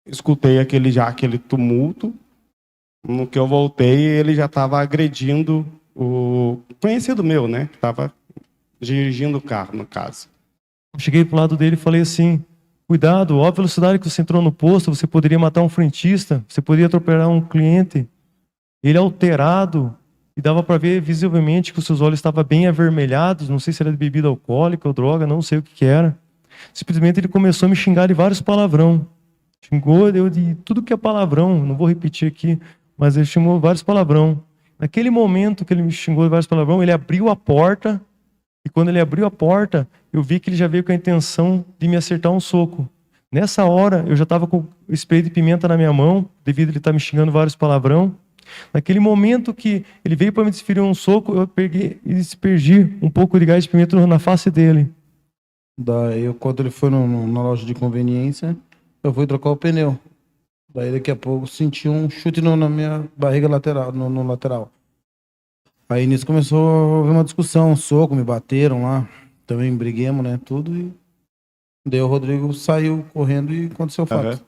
escutei aquele tumulto. No que eu voltei, ele já estava agredindo o conhecido meu, né? Que estava dirigindo o carro, no caso. Eu cheguei pro lado dele e falei assim: cuidado, ó a velocidade que você entrou no posto, você poderia matar um frentista, você poderia atropelar um cliente. Ele alterado, e dava para ver visivelmente que os seus olhos estavam bem avermelhados, não sei se era de bebida alcoólica ou droga, não sei o que que era. Simplesmente ele começou a me xingar de vários palavrão. Xingou eu de tudo que é palavrão, não vou repetir aqui, mas ele xingou vários palavrão. Naquele momento que ele me xingou de vários palavrão, ele abriu a porta, e quando ele abriu a porta, eu vi que ele já veio com a intenção de me acertar um soco. Nessa hora, eu já estava com o spray de pimenta na minha mão, devido a ele estar me xingando vários palavrão. Naquele momento que ele veio para me desferir um soco, eu peguei e despergi um pouco de gás de pimenta na face dele. Daí, quando ele foi na loja de conveniência, eu fui trocar o pneu. Daí, daqui a pouco, senti um chute na minha barriga lateral, no lateral. Aí, nisso, começou a haver uma discussão, um soco, me bateram lá. Também briguemos, né, tudo. E daí o Rodrigo saiu correndo e aconteceu o fato.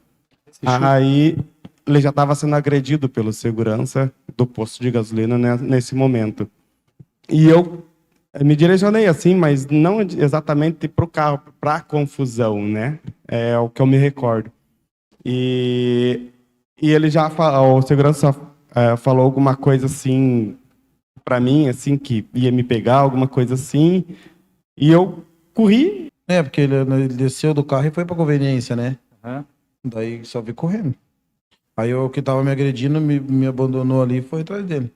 Aí ele já estava sendo agredido pelo segurança do posto de gasolina, né, nesse momento. E eu me direcionei assim, mas não exatamente para o carro, para a confusão, né? É o que eu me recordo. E ele já o segurança falou alguma coisa assim para mim, assim, que ia me pegar, alguma coisa assim. E eu corri. É, porque ele desceu do carro e foi pra conveniência, né? Aham. Daí só vi correndo. Aí o que tava me agredindo me abandonou ali e foi atrás dele.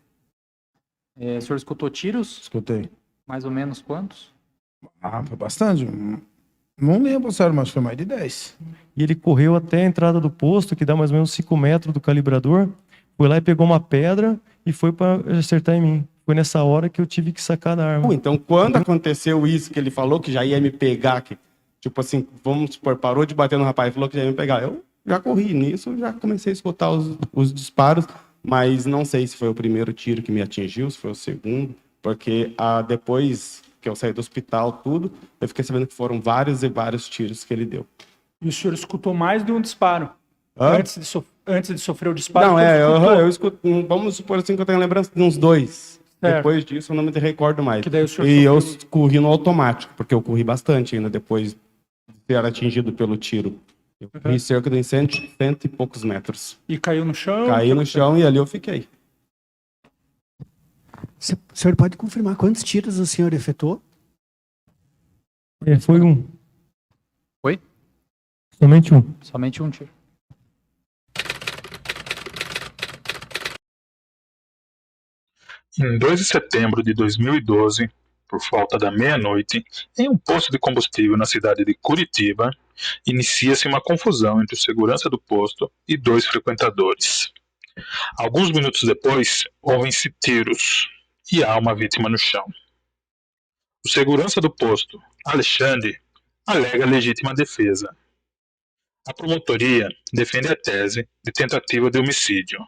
O senhor escutou tiros? Escutei. Mais ou menos quantos? Ah, foi bastante. Não lembro, sério, mas foi mais de 10. E ele correu até a entrada do posto, que dá mais ou menos 5 metros do calibrador, foi lá e pegou uma pedra e foi para acertar em mim. Foi nessa hora que eu tive que sacar da arma. Então, quando aconteceu isso que ele falou, que já ia me pegar, que, tipo assim, vamos supor, parou de bater no rapaz e falou que já ia me pegar, eu já corri nisso, já comecei a escutar os disparos, mas não sei se foi o primeiro tiro que me atingiu, se foi o segundo, porque depois que eu saí do hospital, tudo, eu fiquei sabendo que foram vários e vários tiros que ele deu. E o senhor escutou mais de um disparo? Hã? Antes de sofrer o disparo? Não, o senhor eu escuto, vamos supor assim que eu tenho lembrança de uns 2. Certo. Depois disso, eu não me recordo mais. Que daí o senhor E eu sofreu. corri no automático, porque eu corri bastante ainda depois de ser atingido pelo tiro. Eu corri cerca de 100 e poucos metros. E caiu no chão? Caí no chão e ali eu fiquei. O senhor pode confirmar quantos tiros o senhor efetuou? Foi um. Foi? Somente um. Somente um tiro. Em 2 de setembro de 2012, por volta da meia-noite, em um posto de combustível na cidade de Curitiba, inicia-se uma confusão entre o segurança do posto e 2 frequentadores. Alguns minutos depois, ouvem-se tiros e há uma vítima no chão. O segurança do posto, Alexandre, alega legítima defesa. A promotoria defende a tese de tentativa de homicídio.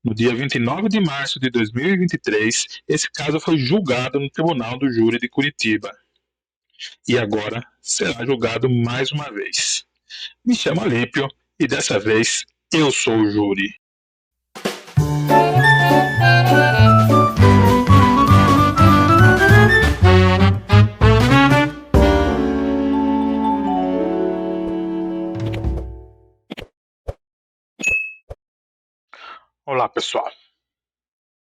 No dia 29 de março de 2023, esse caso foi julgado no Tribunal do Júri de Curitiba. E agora será julgado mais uma vez. Me chamo Alípio e dessa vez eu sou o júri. Olá, pessoal.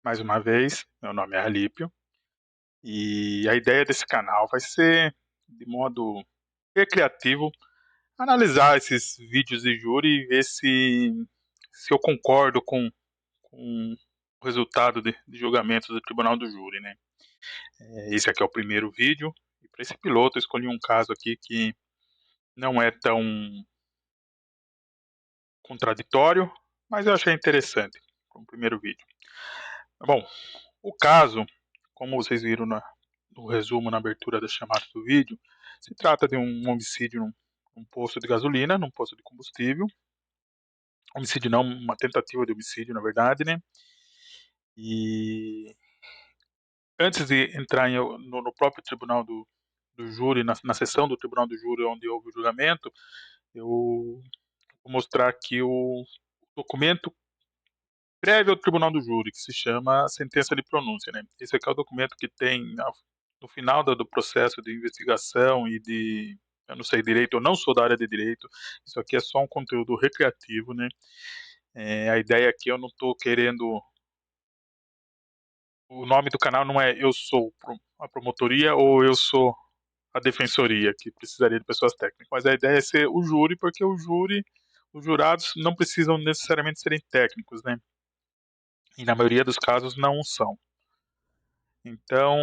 Mais uma vez, meu nome é Alípio e a ideia desse canal vai ser, de modo recreativo, analisar esses vídeos de júri e ver se eu concordo com o resultado de julgamento do Tribunal do Júri, né? Esse aqui é o primeiro vídeo e para esse piloto eu escolhi um caso aqui que não é tão contraditório, mas eu achei interessante como primeiro vídeo. Bom, o caso, como vocês viram no resumo, na abertura da chamada do vídeo, se trata de um homicídio num posto de gasolina, num posto de combustível. Homicídio não, uma tentativa de homicídio, na verdade, né? E antes de entrar no próprio tribunal do júri, na sessão do tribunal do júri onde houve o julgamento, eu Vou mostrar aqui o documento prévio ao tribunal do júri, que se chama sentença de pronúncia, né? Esse aqui é o documento que tem no final do processo de investigação e de... Eu não sei direito, eu não sou da área de direito, isso aqui é só um conteúdo recreativo, né? A ideia aqui, eu não estou querendo... O nome do canal não é Eu Sou a Promotoria ou Eu Sou a Defensoria, que precisaria de pessoas técnicas. Mas a ideia é ser o júri, porque o júri, os jurados não precisam necessariamente serem técnicos, né? E na maioria dos casos não são. Então,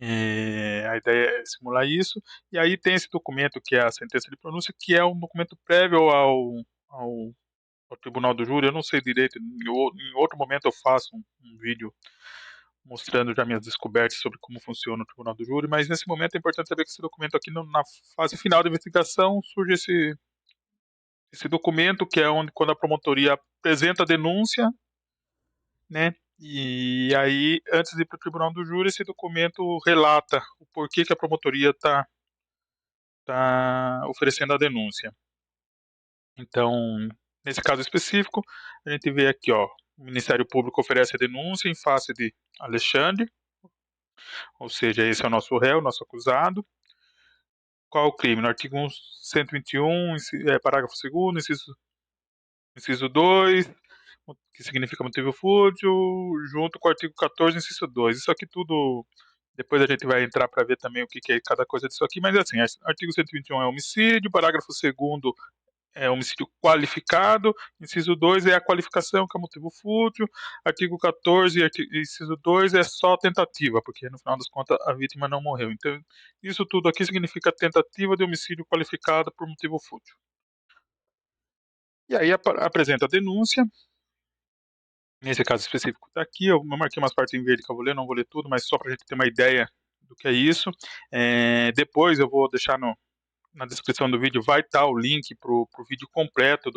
a ideia é simular isso. E aí tem esse documento que é a sentença de pronúncia, que é um documento prévio ao tribunal do júri. Eu não sei direito, em outro momento eu faço um vídeo mostrando já minhas descobertas sobre como funciona o tribunal do júri, mas nesse momento é importante saber que esse documento aqui, na fase final da investigação, surge esse documento, que é onde, quando a promotoria apresenta a denúncia, né, e aí, antes de ir para o tribunal do júri, esse documento relata o porquê que a promotoria está oferecendo a denúncia. Então, nesse caso específico, a gente vê aqui, ó, o Ministério Público oferece a denúncia em face de Alexandre, ou seja, esse é o nosso réu, nosso acusado. Qual o crime? No artigo 121, parágrafo 2º, inciso 2, que significa motivo fútil, junto com o artigo 14, inciso 2. Isso aqui tudo, depois a gente vai entrar para ver também o que é cada coisa disso aqui, mas assim, artigo 121 é homicídio, parágrafo 2º é homicídio qualificado, inciso 2 é a qualificação, que é motivo fútil, artigo 14, inciso 2 é só tentativa, porque no final das contas a vítima não morreu. Então, isso tudo aqui significa tentativa de homicídio qualificado por motivo fútil. E aí apresenta a denúncia. Nesse caso específico está aqui, eu marquei umas partes em verde que eu vou ler, não vou ler tudo, mas só para a gente ter uma ideia do que é isso. Depois eu vou deixar na descrição do vídeo, vai estar o link para o vídeo completo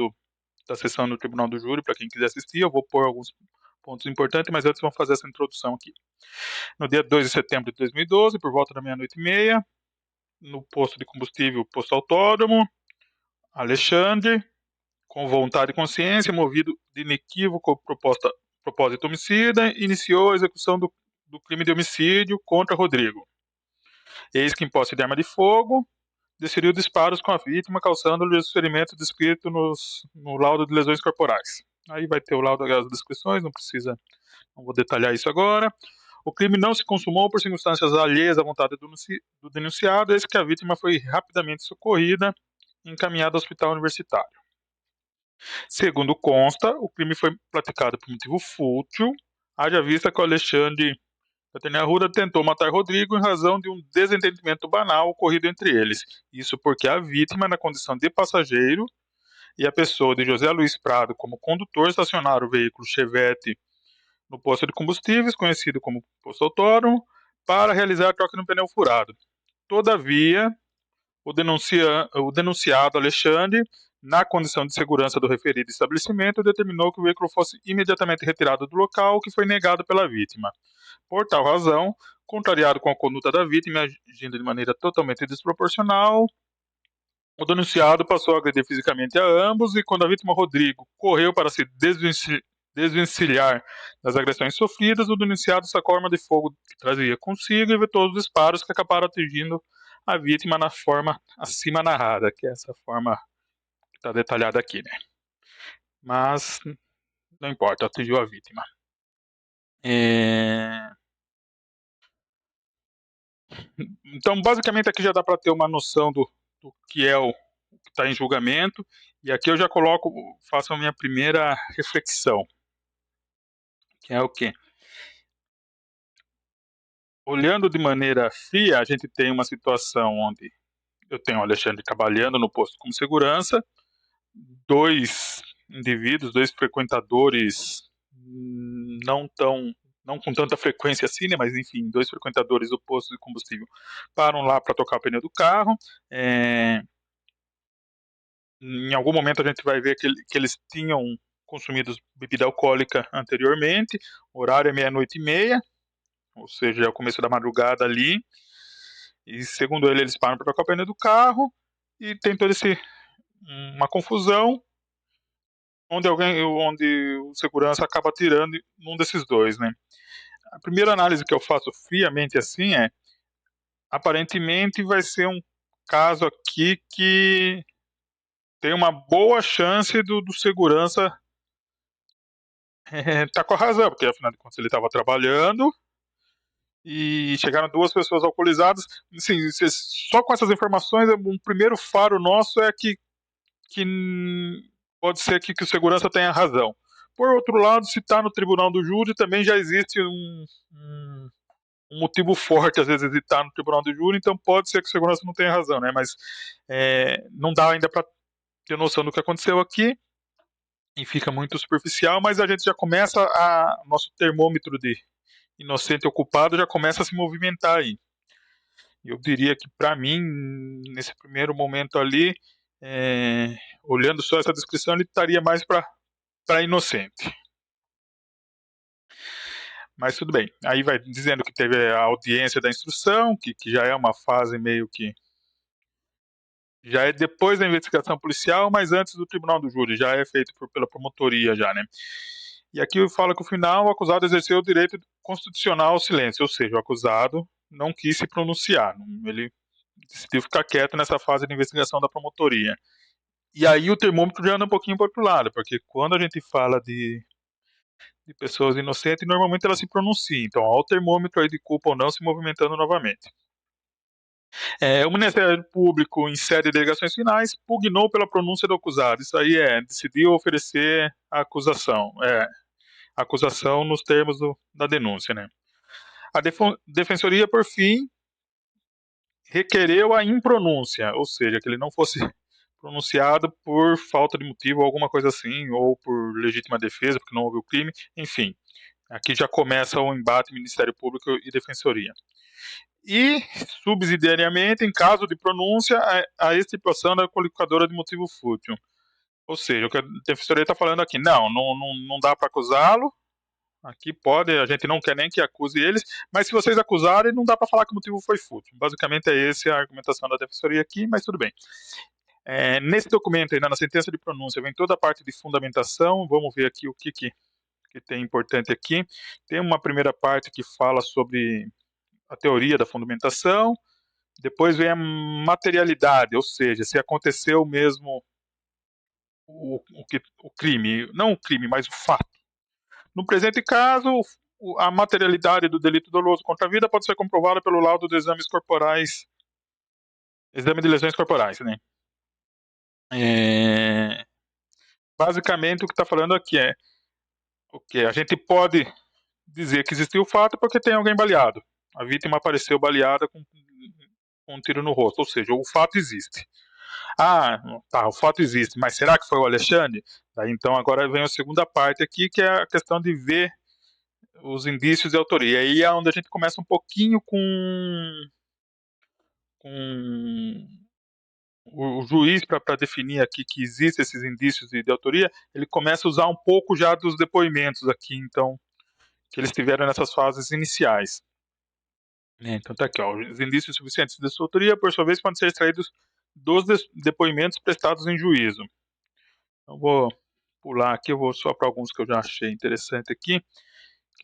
da sessão do Tribunal do Júri, para quem quiser assistir. Eu vou pôr alguns pontos importantes, mas antes vamos fazer essa introdução aqui. No dia 2 de setembro de 2012, por volta da meia-noite e meia, no posto de combustível, posto autódromo, Alexandre, com vontade e consciência, movido de inequívoco propósito homicida, iniciou a execução do crime de homicídio contra Rodrigo. Eis que, em posse de arma de fogo, desferiu disparos com a vítima, causando-lhe os ferimentos descritos no laudo de lesões corporais. Aí vai ter o laudo das descrições, não vou detalhar isso agora. O crime não se consumou por circunstâncias alheias à vontade do denunciado, eis que a vítima foi rapidamente socorrida e encaminhada ao hospital universitário. Segundo consta, o crime foi praticado por motivo fútil, haja vista que o Alexandre Arruda tentou matar Rodrigo em razão de um desentendimento banal ocorrido entre eles. Isso porque a vítima, na condição de passageiro, e a pessoa de José Luiz Prado como condutor estacionaram o veículo Chevette no posto de combustíveis, conhecido como posto autódromo, para realizar a troca de um pneu furado. Todavia, o denunciado Alexandre, na condição de segurança do referido estabelecimento, determinou que o veículo fosse imediatamente retirado do local, o que foi negado pela vítima. Por tal razão, contrariado com a conduta da vítima, agindo de maneira totalmente desproporcional, o denunciado passou a agredir fisicamente a ambos e, quando a vítima Rodrigo correu para se desvencilhar das agressões sofridas, o denunciado sacou a arma de fogo que trazia consigo e evitou os disparos que acabaram atingindo a vítima na forma acima narrada, que é essa forma que está detalhada aqui, né? Mas não importa, atingiu a vítima. Então, basicamente, aqui já dá para ter uma noção do que é o que está em julgamento. E aqui eu já faço a minha primeira reflexão, que é o quê? Olhando de maneira fria, a gente tem uma situação onde eu tenho o Alexandre trabalhando no posto como segurança, dois indivíduos, dois frequentadores, não com tanta frequência assim, né, mas enfim, dois frequentadores do posto de combustível param lá para trocar o pneu do carro. Em algum momento a gente vai ver que eles tinham consumido bebida alcoólica anteriormente, o horário é meia-noite e meia, ou seja, é o começo da madrugada ali, e segundo eles param para trocar o pneu do carro, e tem todo uma confusão onde o segurança acaba atirando num desses dois, né? A primeira análise que eu faço friamente assim é, aparentemente vai ser um caso aqui que tem uma boa chance do segurança tá com a razão, porque afinal de contas ele estava trabalhando e chegaram duas pessoas alcoolizadas. Assim, só com essas informações, um primeiro faro nosso é que pode ser que o segurança tenha razão. Por outro lado, se está no tribunal do júri, também já existe um motivo forte, às vezes, de estar no tribunal do júri, então pode ser que o segurança não tenha razão, né? Mas não dá ainda para ter noção do que aconteceu aqui, e fica muito superficial, mas a gente já começa nosso termômetro de inocente ou culpado já começa a se movimentar aí. Eu diria que, para mim, nesse primeiro momento ali, olhando só essa descrição, ele estaria mais para inocente. Mas tudo bem. Aí vai dizendo que teve a audiência da instrução, que já é uma fase meio que... já é depois da investigação policial, mas antes do tribunal do júri, já é feito pela promotoria já, né? E aqui fala que, no final, o acusado exerceu o direito constitucional ao silêncio, ou seja, o acusado não quis se pronunciar, ele decidiu ficar quieto nessa fase de investigação da promotoria. E aí o termômetro já anda um pouquinho para o outro lado, porque quando a gente fala de pessoas inocentes, normalmente elas se pronunciam. Então, há o termômetro aí de culpa ou não se movimentando novamente. O Ministério Público, em sede de delegações finais, pugnou pela pronúncia do acusado. Isso aí decidiu oferecer a acusação. A acusação nos termos da denúncia, né? A defensoria, por fim, requereu a impronúncia, ou seja, que ele não fosse pronunciado por falta de motivo ou alguma coisa assim, ou por legítima defesa, porque não houve o crime, enfim. Aqui já começa o embate Ministério Público e Defensoria. E, subsidiariamente, em caso de pronúncia, a extirpação da qualificadora de motivo fútil. Ou seja, o que a Defensoria está falando aqui, não dá para acusá-lo, aqui pode, a gente não quer nem que acuse eles, mas se vocês acusarem, não dá para falar que o motivo foi fútil. Basicamente é essa a argumentação da Defensoria aqui, mas tudo bem. Nesse documento, ainda na sentença de pronúncia, vem toda a parte de fundamentação. Vamos ver aqui o que tem importante aqui. Tem uma primeira parte que fala sobre a teoria da fundamentação, depois vem a materialidade, ou seja, se aconteceu mesmo o crime, não o crime, mas o fato. No presente caso, a materialidade do delito doloso contra a vida pode ser comprovada pelo laudo de exames corporais, exame de lesões corporais, né? Basicamente, o que está falando aqui é o que a gente pode dizer que existiu o fato porque tem alguém baleado. A vítima apareceu baleada com um tiro no rosto, ou seja, o fato existe. Tá, o fato existe, mas será que foi o Alexandre? Então agora vem a segunda parte aqui, que é a questão de ver os indícios de autoria. E aí é onde a gente começa um pouquinho com o juiz, para definir aqui que existem esses indícios de autoria, ele começa a usar um pouco já dos depoimentos aqui, então, que eles tiveram nessas fases iniciais. Então tá aqui, ó, os indícios suficientes de sua autoria, por sua vez, podem ser extraídos dos depoimentos prestados em juízo. Então vou pular aqui, eu vou só para alguns que eu já achei interessante aqui.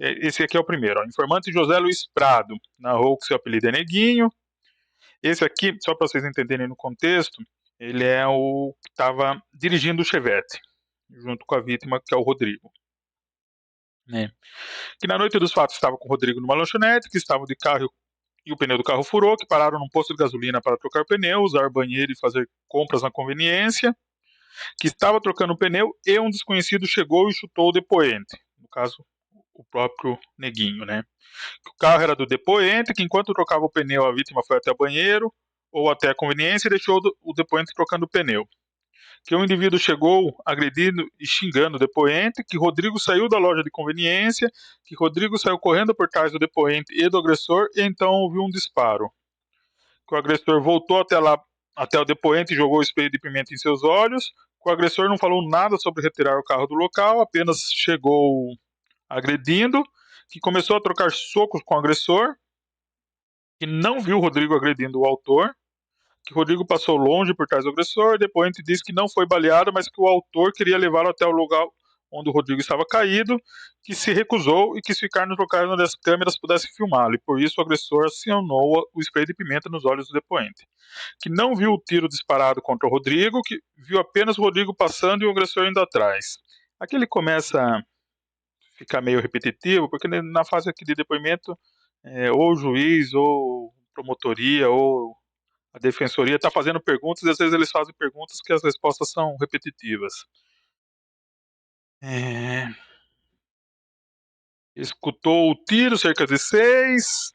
Esse aqui é o primeiro, ó. Informante José Luiz Prado narrou que seu apelido é Neguinho. Esse aqui, só para vocês entenderem no contexto, ele é o que estava dirigindo o Chevette, junto com a vítima, que é o Rodrigo. Que na noite dos fatos estava com o Rodrigo numa lanchonete, que estava de carro e o pneu do carro furou, que pararam num posto de gasolina para trocar pneu, usar banheiro e fazer compras na conveniência, que estava trocando o pneu e um desconhecido chegou e chutou o depoente, no caso, o próprio Neguinho, né? O carro era do depoente, que enquanto trocava o pneu, a vítima foi até o banheiro ou até a conveniência e deixou o depoente trocando o pneu. Que o indivíduo chegou agredindo e xingando o depoente, que Rodrigo saiu da loja de conveniência, que Rodrigo saiu correndo por trás do depoente e do agressor, e então ouviu um disparo. Que o agressor voltou até o depoente e jogou o espelho de pimenta em seus olhos, que o agressor não falou nada sobre retirar o carro do local, apenas chegou agredindo, que começou a trocar socos com o agressor, que não viu o Rodrigo agredindo o autor, que Rodrigo passou longe por trás do agressor. O depoente disse que não foi baleado, mas que o autor queria levá-lo até o lugar onde o Rodrigo estava caído, que se recusou e quis ficar no local onde as câmeras pudessem filmá-lo, e por isso o agressor acionou o spray de pimenta nos olhos do depoente, que não viu o tiro disparado contra o Rodrigo, que viu apenas o Rodrigo passando e o agressor indo atrás. Aqui ele começa a ficar meio repetitivo, porque na fase aqui de depoimento, ou o juiz, ou promotoria, ou a defensoria está fazendo perguntas, e às vezes eles fazem perguntas que as respostas são repetitivas. Escutou o tiro, cerca de 6,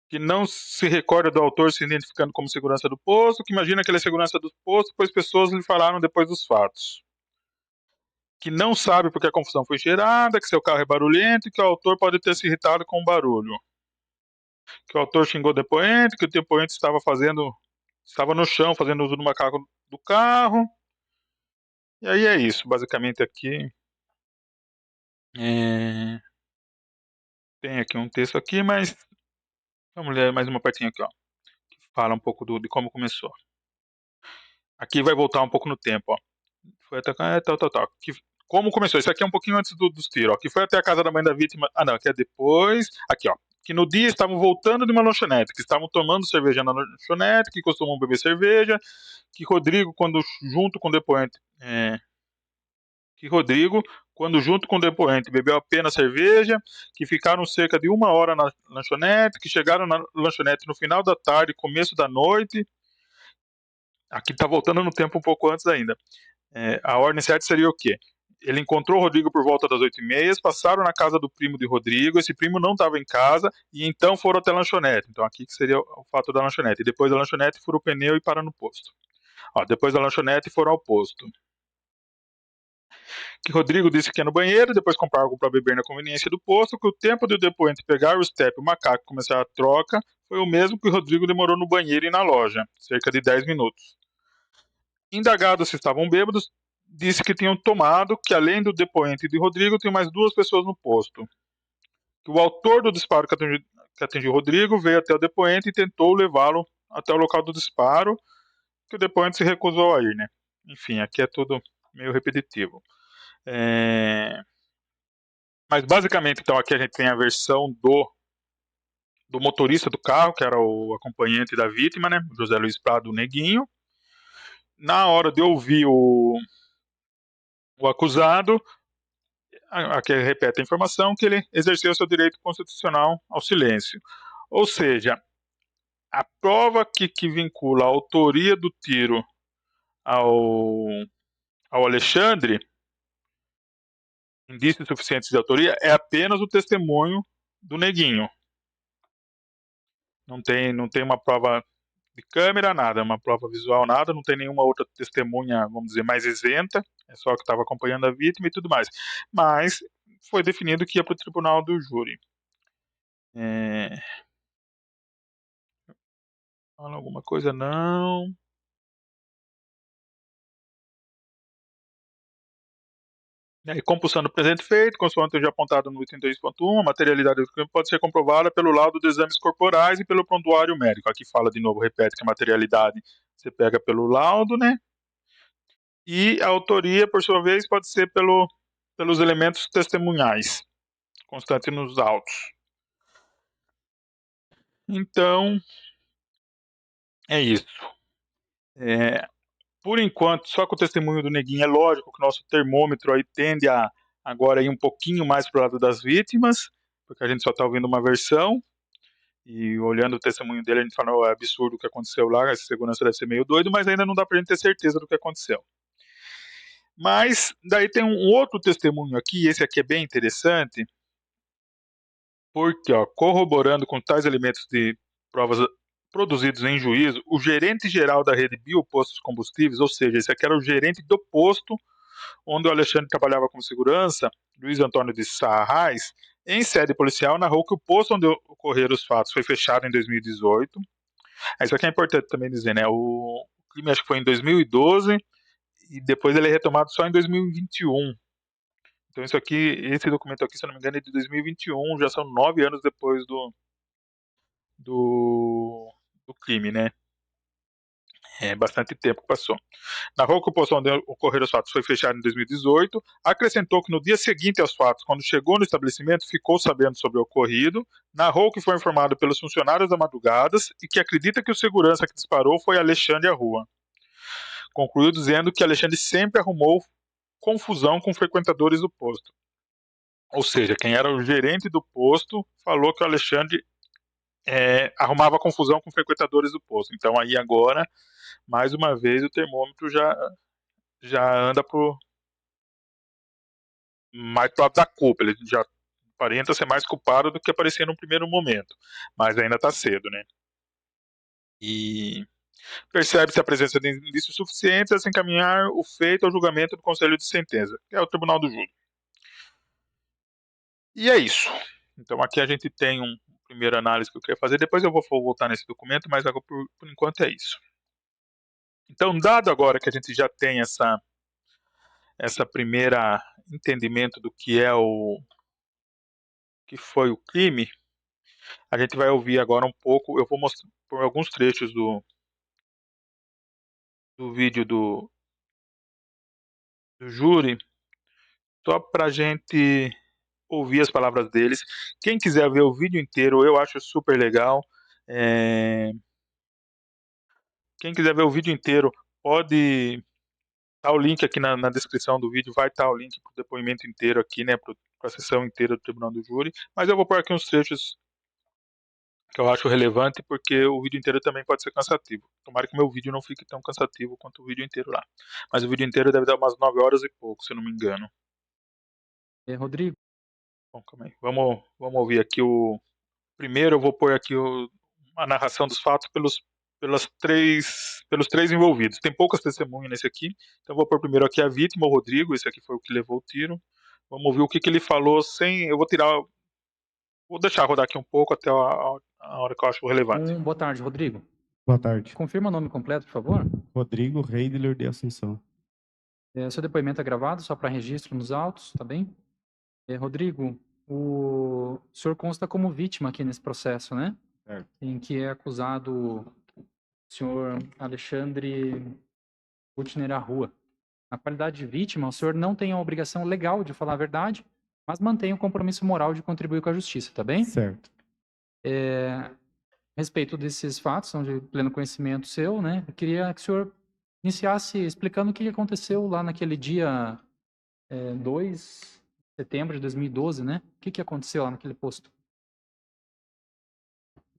que não se recorda do autor se identificando como segurança do posto, que imagina que ele é segurança do posto, pois pessoas lhe falaram depois dos fatos. Que não sabe porque a confusão foi gerada, que seu carro é barulhento e que o autor pode ter se irritado com o barulho. Que o autor xingou o depoente, que o depoente estava no chão fazendo uso do macaco do carro. E aí é isso, basicamente aqui. Tem aqui um texto aqui, mas vamos ler mais uma partinha aqui, ó, que fala um pouco de como começou. Aqui vai voltar um pouco no tempo, ó. Foi até tal. Como começou? Isso aqui é um pouquinho antes dos tiros, ó. Que foi até a casa da mãe da vítima. Ah, não, aqui é depois. Aqui, ó. Que no dia estavam voltando de uma lanchonete, que estavam tomando cerveja na lanchonete, que costumam beber cerveja, que Rodrigo, quando junto com o depoente, bebeu apenas cerveja, que ficaram cerca de 1 hora na lanchonete, que chegaram na lanchonete no final da tarde, começo da noite. Aqui tá voltando no tempo um pouco antes ainda. A ordem certa seria o quê? Ele encontrou o Rodrigo por volta das 8h30, passaram na casa do primo de Rodrigo, esse primo não estava em casa, e então foram até a lanchonete. Então aqui que seria o fato da lanchonete. E depois da lanchonete foram o pneu e pararam no posto. Ó, depois da lanchonete foram ao posto. Que Rodrigo disse que ia no banheiro, depois comprar algo para beber na conveniência do posto, que o tempo do depoente pegar o step e o macaco começar a troca foi o mesmo que o Rodrigo demorou no banheiro e na loja, cerca de 10 minutos. Indagados se estavam bêbados, disse que tinham tomado, que além do depoente de Rodrigo, tinha mais 2 pessoas no posto. Que o autor do disparo que atingiu Rodrigo veio até o depoente e tentou levá-lo até o local do disparo, que o depoente se recusou a ir, né? Enfim, aqui é tudo meio repetitivo. Mas basicamente, então, aqui a gente tem a versão do motorista do carro, que era o acompanhante da vítima, né? José Luiz Prado Neguinho. Na hora de ouvir o acusado, aqui repete a informação, que ele exerceu seu direito constitucional ao silêncio. Ou seja, a prova que vincula a autoria do tiro ao Alexandre, indícios suficientes de autoria, é apenas o testemunho do Neguinho. Não tem uma prova de câmera, nada, uma prova visual, nada, não tem nenhuma outra testemunha, vamos dizer, mais isenta, é só que estava acompanhando a vítima e tudo mais. Mas foi definido que ia para o tribunal do júri. Fala alguma coisa? Não. E compulsão do presente feito, consoante já apontado no item 2.1, a materialidade do crime pode ser comprovada pelo laudo de exames corporais e pelo prontuário médico. Aqui fala de novo, repete que a materialidade você pega pelo laudo, né? E a autoria, por sua vez, pode ser pelos elementos testemunhais, constantes nos autos. Então, é isso. Por enquanto, só com o testemunho do Neguinho, é lógico que o nosso termômetro aí tende a agora ir um pouquinho mais para o lado das vítimas, porque a gente só está ouvindo uma versão, e olhando o testemunho dele, a gente fala, oh, é absurdo o que aconteceu lá, essa segurança deve ser meio doido, mas ainda não dá para a gente ter certeza do que aconteceu. Mas, daí tem um outro testemunho aqui, esse aqui é bem interessante, porque, ó, corroborando com tais elementos de provas produzidos em juízo, o gerente geral da rede Biopostos Combustíveis, ou seja, esse aqui era o gerente do posto onde o Alexandre trabalhava como segurança, Luiz Antônio de Sarrais, em sede policial, narrou que o posto onde ocorreram os fatos foi fechado em 2018. Isso aqui é importante também dizer, né? O crime acho que foi em 2012 e depois ele é retomado só em 2021. Então isso aqui, esse documento aqui, se eu não me engano, é de 2021, já são 9 anos depois do crime, né? É bastante tempo que passou. Narrou que o posto onde ocorreram os fatos foi fechado em 2018, acrescentou que no dia seguinte aos fatos, quando chegou no estabelecimento, ficou sabendo sobre o ocorrido, narrou que foi informado pelos funcionários da madrugadas e que acredita que o segurança que disparou foi Alexandre Arrua. Concluiu dizendo que Alexandre sempre arrumou confusão com frequentadores do posto. Ou seja, quem era o gerente do posto falou que o Alexandre arrumava confusão com frequentadores do posto. Então aí agora, mais uma vez, o termômetro já anda mais pro lado da culpa. Ele já aparenta ser mais culpado do que aparecia no primeiro momento. Mas ainda está cedo, né? E percebe-se a presença de indícios suficientes a se encaminhar o feito ao julgamento do Conselho de Sentença, que é o Tribunal do Júri. E é isso. Então aqui a gente tem uma primeira análise que eu queria fazer. Depois eu vou voltar nesse documento, mas agora, por enquanto é isso. Então, dado agora que a gente já tem essa primeira entendimento do que é que foi o crime, a gente vai ouvir agora um pouco. Eu vou mostrar por alguns trechos do vídeo do júri, só para a gente ouvir as palavras deles. Quem quiser ver o vídeo inteiro, eu acho super legal. Quem quiser ver o vídeo inteiro, pode tá o link aqui na descrição do vídeo, vai estar o link para o depoimento inteiro aqui, né, para a sessão inteira do Tribunal do Júri, mas eu vou pôr aqui uns trechos que eu acho relevante, porque o vídeo inteiro também pode ser cansativo. Tomara que meu vídeo não fique tão cansativo quanto o vídeo inteiro lá. Mas o vídeo inteiro deve dar umas 9 horas e pouco, se eu não me engano. Rodrigo, Bom, calma aí. Vamos ouvir aqui Primeiro eu vou pôr aqui a narração dos fatos pelos três envolvidos. Tem poucas testemunhas nesse aqui, então eu vou pôr primeiro aqui a vítima, o Rodrigo, esse aqui foi o que levou o tiro. Vamos ouvir o que ele falou sem... Vou deixar rodar aqui um pouco até a hora que eu acho relevante. boa tarde, Rodrigo. Boa tarde. Confirma o nome completo, por favor. Rodrigo Reidler de Assunção. Seu depoimento é gravado, só para registro nos autos, tá bem? Rodrigo, o senhor consta como vítima aqui nesse processo, né? Certo. Em que é acusado o senhor Alexandre Butner Arrua. Na qualidade de vítima, o senhor não tem a obrigação legal de falar a verdade, mas mantém o compromisso moral de contribuir com a justiça, tá bem? Certo. A respeito desses fatos, são de pleno conhecimento seu, né? Eu queria que o senhor iniciasse explicando o que aconteceu lá naquele dia 2 de setembro de 2012, né? O que aconteceu lá naquele posto?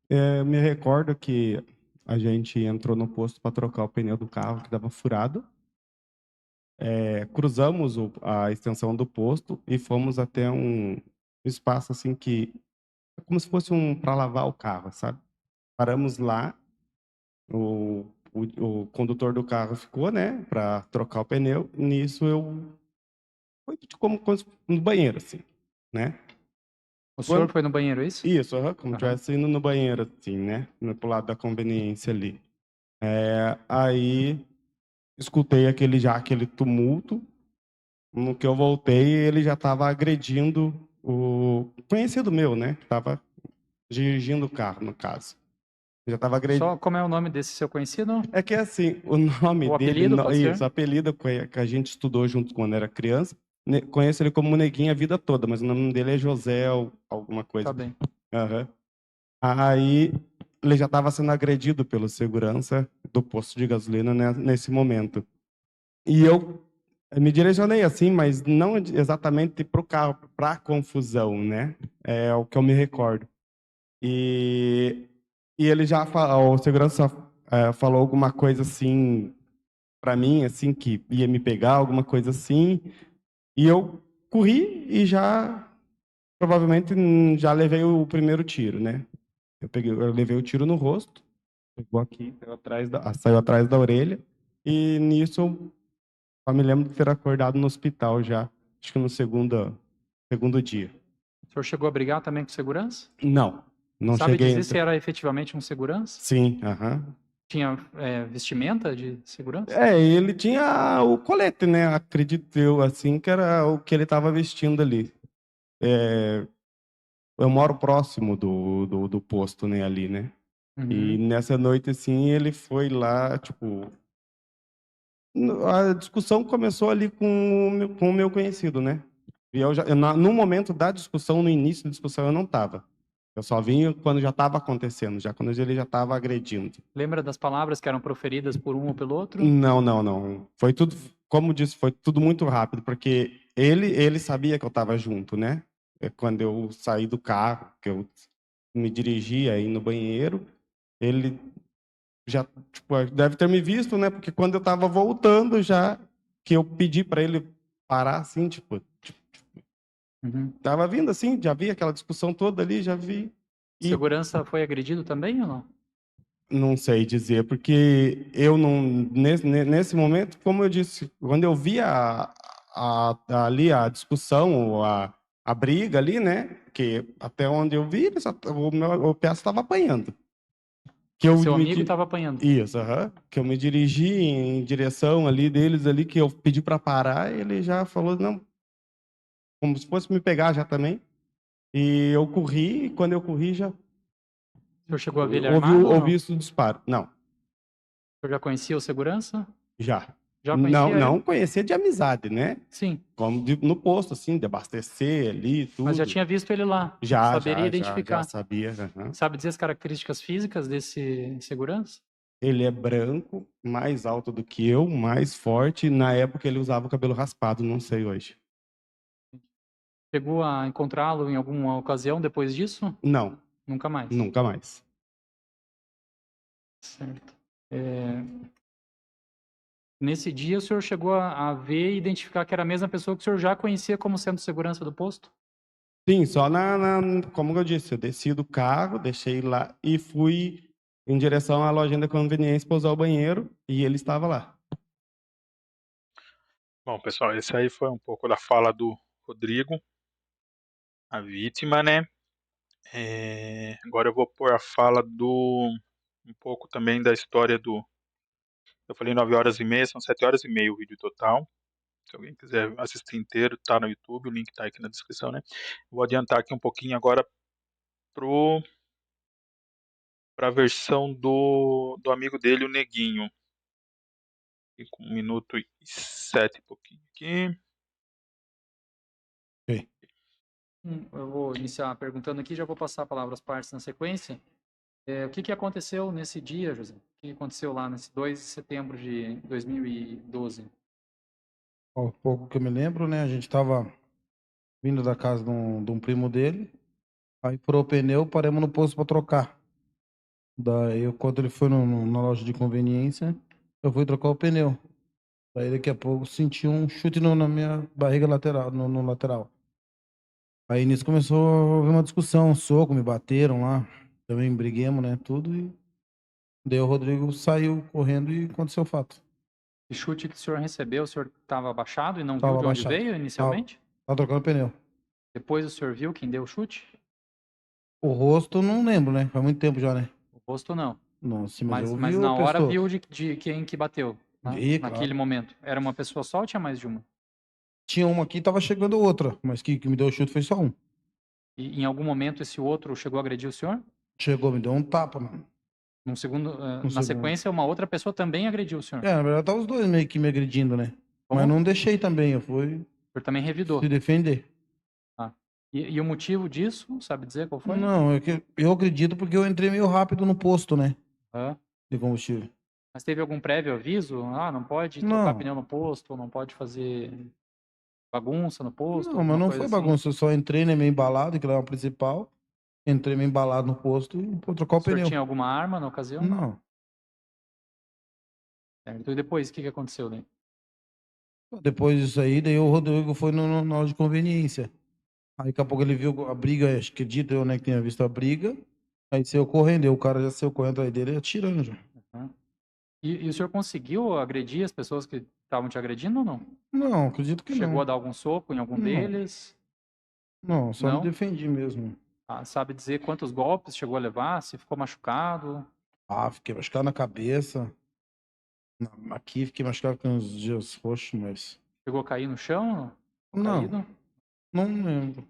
Eu me recordo que a gente entrou no posto para trocar o pneu do carro que estava furado. Cruzamos a extensão do posto e fomos até um espaço assim que é como se fosse para lavar o carro, sabe? Paramos lá, o condutor do carro ficou, né, para trocar o pneu. Nisso foi como no banheiro, assim, né? O senhor foi no banheiro, é isso? Isso, como tivesse indo no banheiro, assim, né? Pro lado da conveniência ali. Aí escutei aquele tumulto. No que eu voltei, ele já estava agredindo o conhecido meu, né? Estava dirigindo o carro, no caso. Já estava agredindo. Só como é o nome desse seu conhecido? É que assim, o nome O dele. apelido, pode ser? Isso, o apelido que a gente estudou junto quando era criança. Conheço ele como Neguinho a vida toda, mas o nome dele é José ou alguma coisa. Tá bem. Aham. Aí ele já estava sendo agredido pelo segurança do posto de gasolina, né, nesse momento. E eu me direcionei assim, mas não exatamente para o carro, para a confusão, né? É o que eu me recordo. E ele o segurança falou alguma coisa assim para mim, assim, que ia me pegar, alguma coisa assim. E eu corri e provavelmente já levei o primeiro tiro, né? Eu levei o tiro no rosto, pegou aqui, saiu atrás da orelha, e nisso eu me lembro de ter acordado no hospital já, acho que no segundo dia. O senhor chegou a brigar também com segurança? Não Sabe cheguei. dizer se era efetivamente um segurança? Sim, aham. Tinha vestimenta de segurança? Ele tinha o colete, né? Acredito eu, assim, que era o que ele estava vestindo ali. Eu moro próximo do posto, né, ali, né? E Uhum. nessa noite, assim, ele foi lá, tipo, a discussão começou ali com o meu conhecido, né? E no momento da discussão, no início da discussão, eu não estava. Eu só vim quando já estava acontecendo, já quando ele já estava agredindo. Lembra das palavras que eram proferidas por um ou pelo outro? Não, não, não. Foi tudo, como disse, foi tudo muito rápido, porque ele sabia que eu estava junto, né? Quando eu saí do carro, que eu me dirigi aí no banheiro, ele já, tipo, deve ter me visto, né? Porque quando eu estava voltando já, que eu pedi para ele parar, assim, tipo, Uhum. tava vindo assim, já vi aquela discussão toda ali, já vi. E Segurança foi agredido também ou não? não sei dizer, porque eu não, nesse momento, como eu disse, quando eu vi ali a discussão, ou a briga ali, né? Que até onde eu vi, o Piazza estava apanhando. Que eu Seu me, amigo estava apanhando. Isso, aham. Que eu me dirigi em direção ali deles ali, que eu pedi para parar, ele já falou, não, como se fosse me pegar já também. E eu corri, e quando eu corri já O senhor chegou a ver ele ouvi, armado ou ouvi não? isso do disparo. Não, O senhor já conhecia o segurança? já. Já Não, conhecia ele? não conhecer de amizade, né? Sim, Como no posto, assim, de abastecer ali, mas já tudo. tinha visto ele lá. Saberia Já identificar. sabia. Aham. Sabe dizer as características físicas desse segurança? Ele é branco, mais alto do que eu, mais forte. Na época ele usava o cabelo raspado, não sei hoje. Chegou a encontrá-lo em alguma ocasião depois disso? Não, Nunca mais. nunca mais. Certo. Nesse dia, o senhor chegou a ver e identificar que era a mesma pessoa que o senhor já conhecia como sendo segurança do posto? Sim, só como eu disse, eu desci do carro, deixei lá e fui em direção à lojinha da conveniência para usar o banheiro e ele estava lá. Bom, pessoal, esse aí foi um pouco da fala do Rodrigo, a vítima, né? Agora eu vou pôr a fala um pouco também da história do. Eu falei 9h30, são 7h30 o vídeo total. Se alguém quiser assistir inteiro, tá no YouTube, o link tá aqui na descrição, né? Vou adiantar aqui um pouquinho agora para a versão do amigo dele, o Neguinho. E com 1 minuto e 7 e pouquinho aqui. Ok. Eu vou iniciar perguntando aqui, já vou passar a palavra às partes na sequência. O que aconteceu nesse dia, José? O que aconteceu lá nesse 2 de setembro de 2012? Ó, pouco que eu me lembro, né? A gente tava vindo da casa de um primo dele. Aí furou o pneu, paramos no posto pra trocar. Daí, quando ele foi na loja de conveniência, eu fui trocar o pneu. Daí, daqui a pouco, senti um chute na minha barriga lateral, no lateral. Aí, nisso, começou a haver uma discussão, um soco, me bateram lá. Também briguemos, né? Tudo. E daí, o Rodrigo saiu correndo e aconteceu o fato. O chute que o senhor recebeu, o senhor estava abaixado e não viu Tava de onde abaixado. veio Tava, inicialmente? tava trocando pneu. Depois o senhor viu quem deu o chute? O rosto, eu não lembro, né? Faz muito tempo já, né? O rosto não. Não, sim, mas eu vi Mas a na hora pessoa. viu de quem que bateu, né? Vi, Naquele claro. momento. Era uma pessoa só ou tinha mais de uma? Tinha uma aqui, tava chegando outra, mas que me deu o chute foi só um. E em algum momento esse outro chegou a agredir o senhor? Chegou, me deu um tapa, mano. Num segundo, Um na segundo. sequência, uma outra pessoa também agrediu o senhor. Na verdade, tava os dois meio que me agredindo, né? Como? Mas não deixei também, eu fui O senhor também revidou. se defender. Tá. E o motivo disso, sabe dizer qual foi? Não, é que eu acredito porque eu entrei meio rápido no posto, né? Ah. De combustível. Mas teve algum prévio aviso? Ah, não pode trocar Não, pneu no posto, ou não pode fazer bagunça no posto, não, mas alguma não coisa foi assim. bagunça. Eu só entrei, né, meio embalado, que lá é o principal. Entrei meio embalado no posto e vou trocar O o senhor pneu. tinha alguma arma na ocasião? Não. Certo. E depois, o que aconteceu, né? Depois disso aí, daí o Rodrigo foi na loja de conveniência. Aí daqui a pouco ele viu a briga, acho que acredito eu, né, que tinha visto a briga. Aí saiu correndo, e o cara já saiu correndo atrás dele, atirando já. Uhum. E o senhor conseguiu agredir as pessoas que estavam te agredindo ou não? Não, acredito que Chegou a não. dar algum soco em algum Não, deles? não, só me Não? defendi mesmo. Ah, sabe dizer quantos golpes chegou a levar? Se ficou machucado? Ah, fiquei machucado na cabeça. Aqui fiquei machucado com uns dias roxos, mas. Chegou a cair no chão? Não, Caído? não lembro.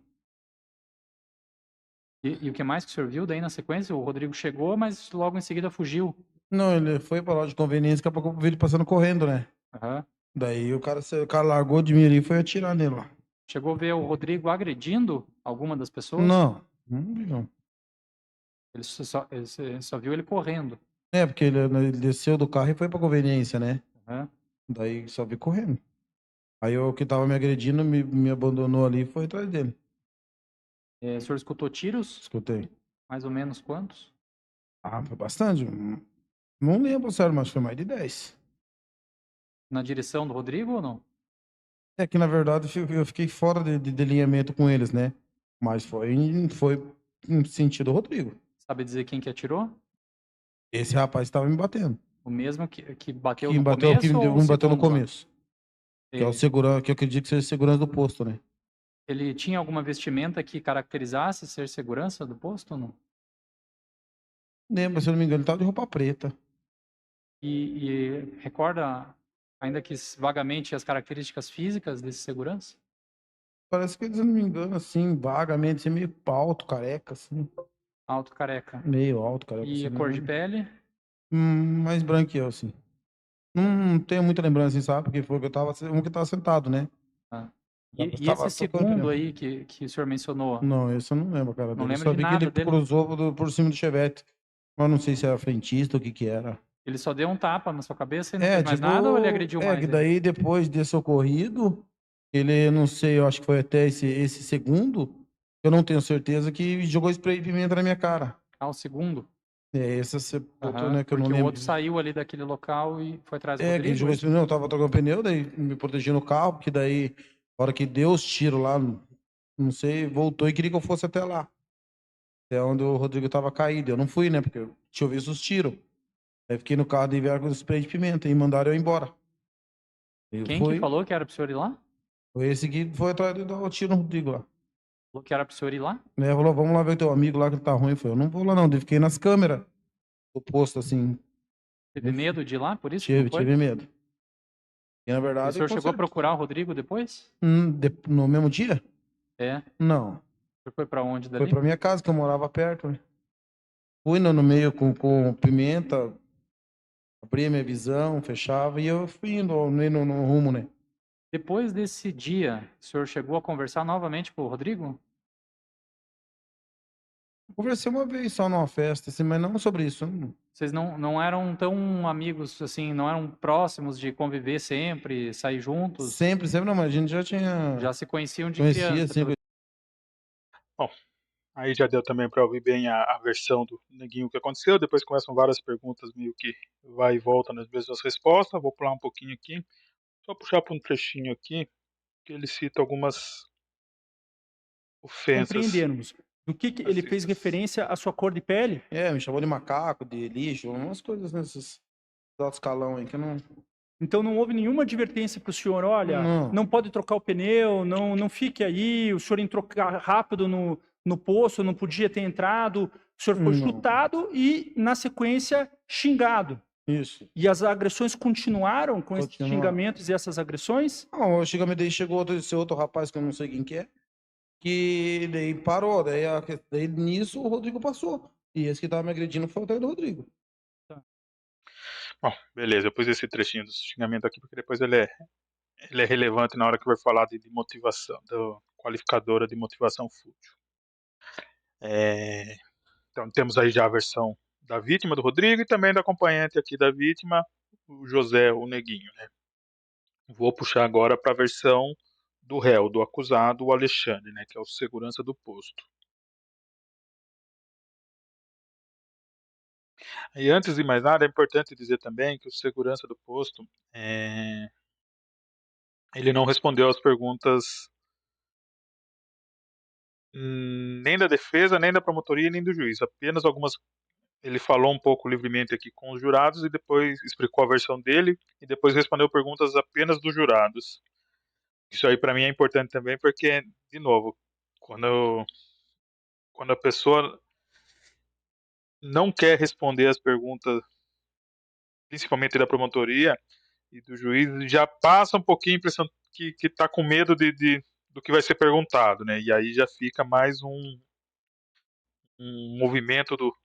E o que mais que o senhor viu daí na sequência? O Rodrigo chegou, mas logo em seguida fugiu. Não, ele foi pra loja de conveniência, daqui a pouco eu vi ele passando correndo, né? Aham. Daí o cara largou de mim ali e foi atirar nele lá. Chegou a ver o Rodrigo agredindo alguma das pessoas? Não. Ele só viu ele correndo. É, porque ele desceu do carro e foi pra conveniência, né? Aham. Daí só vi correndo. Aí o que tava me agredindo me abandonou ali e foi atrás dele. O senhor escutou tiros? Escutei. Mais ou menos quantos? Ah, foi bastante. Não lembro, sério, mas foi mais de 10. Na direção do Rodrigo ou não? É que, na verdade, eu fiquei fora de alinhamento com eles, né? Mas foi no sentido Rodrigo. Sabe dizer quem que atirou? Esse rapaz estava me batendo. O mesmo que bateu Que me no bateu, começo que ou me bateu no segundo lá? começo. Que é o segurança, que eu acredito que seja segurança do posto, né? Ele tinha alguma vestimenta que caracterizasse ser segurança do posto ou não? Lembra, se eu não me engano, ele tava de roupa preta. E recorda, ainda que vagamente, as características físicas desse segurança? Parece que, se eu não me engano, assim, vagamente, assim, meio alto, careca, assim. Alto careca. Meio alto, careca, E assim. a cor de pele? Mais branco que eu, assim. Não tenho muita lembrança, assim, sabe? Porque foi que um que tava sentado, né? Ah. Eu E tava esse tocando segundo pneu. aí que o senhor mencionou, Não, esse eu não lembro, cara, não dele. Eu lembra só de vi que ele nada dele? cruzou por cima do Chevette. Mas não sei se era frentista ou o que que era. Ele só deu um tapa na sua cabeça e não fez mais nada ou ele agrediu mais que ele? daí depois desse ocorrido, ele, não sei, eu acho que foi até esse segundo, eu não tenho certeza, que jogou spray de pimenta na minha cara. Ah, o segundo? É, esse você botou, Aham, né, que eu não porque o lembro. outro saiu ali daquele local e foi atrás do É, que ele Rodrigo, jogou é spray, isso? não, eu tava trocando pneu, daí me protegi no carro, porque daí, na hora que deu os tiros lá, não sei, voltou e queria que eu fosse até lá. Até onde o Rodrigo tava caído. Eu não fui, né, porque eu tinha ouvido os tiros. Aí fiquei no carro e vieram com spray de pimenta e mandaram eu embora. Eu Quem que fui, falou que era pro senhor ir lá? foi esse que foi atrás de dar o tiro no Rodrigo lá. Falou que era pro senhor ir lá? Né, falou, vamos lá ver teu amigo lá que ele tá ruim. Eu falei, eu não vou lá não. Daí fiquei nas câmeras do posto, assim. Teve medo de ir lá, por isso que não Tive, foi? tive medo. E na E o verdade, senhor chegou a procurar o Rodrigo depois? no mesmo dia? É. O Não. senhor foi pra onde Foi dali? pra minha casa, que eu morava perto, né? Fui no meio com pimenta, abria minha visão, fechava e eu fui indo no rumo, né? Depois desse dia, o senhor chegou a conversar novamente com o Rodrigo? Conversei uma vez só numa festa, assim, mas não sobre isso. Vocês não eram tão amigos assim, não eram próximos de conviver sempre, sair juntos? Sempre não, mas a gente já tinha. Já se conheciam de Conhecia, criança? sempre. Bom, aí já deu também para ouvir bem a versão do Neguinho que aconteceu. Depois começam várias perguntas, meio que vai e volta nas mesmas respostas. Vou pular um pouquinho aqui, só puxar para um trechinho aqui, que ele cita algumas ofensas Compreendermos. Do que ele fez racistas. referência à sua cor de pele? É, me chamou de macaco, de lixo, umas coisas nesses altos escalão aí que eu não. Então não houve nenhuma advertência para o senhor, olha, Não. não pode trocar o pneu, não fique aí, o senhor entrou rápido no poço, não podia ter entrado, o senhor foi Não. chutado e, na sequência, xingado. Isso. E as agressões continuaram com esses Continuaram. xingamentos e essas agressões? Não, daí chegou esse outro rapaz que eu não sei quem que é, que daí parou, daí nisso o Rodrigo passou. E esse que tava me agredindo foi o atrás do Rodrigo. Bom, beleza, eu pus esse trechinho do xingamento aqui porque depois ele é relevante na hora que vai falar de motivação, do qualificadora de motivação fútil. Então temos aí já a versão da vítima, do Rodrigo, e também do acompanhante aqui da vítima, o José, o Neguinho, né? Vou puxar agora para a versão do réu, do acusado, o Alexandre, né, que é o segurança do posto. E antes de mais nada, é importante dizer também que o segurança do posto, ele não respondeu às perguntas nem da defesa, nem da promotoria, nem do juiz. Apenas algumas. Ele falou um pouco livremente aqui com os jurados e depois explicou a versão dele e depois respondeu perguntas apenas dos jurados. Isso aí para mim é importante também porque, de novo, quando a pessoa não quer responder as perguntas, principalmente da promotoria e do juiz, já passa um pouquinho a impressão que está com medo do que vai ser perguntado, né? E aí já fica mais um movimento do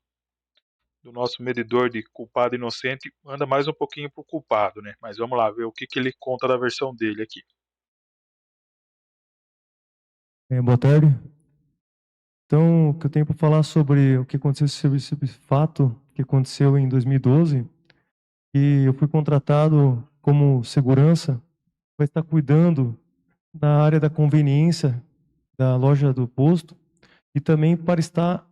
nosso medidor de culpado e inocente anda mais um pouquinho pro culpado, né? Mas vamos lá ver o que ele conta da versão dele aqui. Boa tarde. Então, o que eu tenho para falar sobre o que aconteceu, sobre esse fato que aconteceu em 2012, e eu fui contratado como segurança para estar cuidando da área da conveniência da loja do posto e também para estar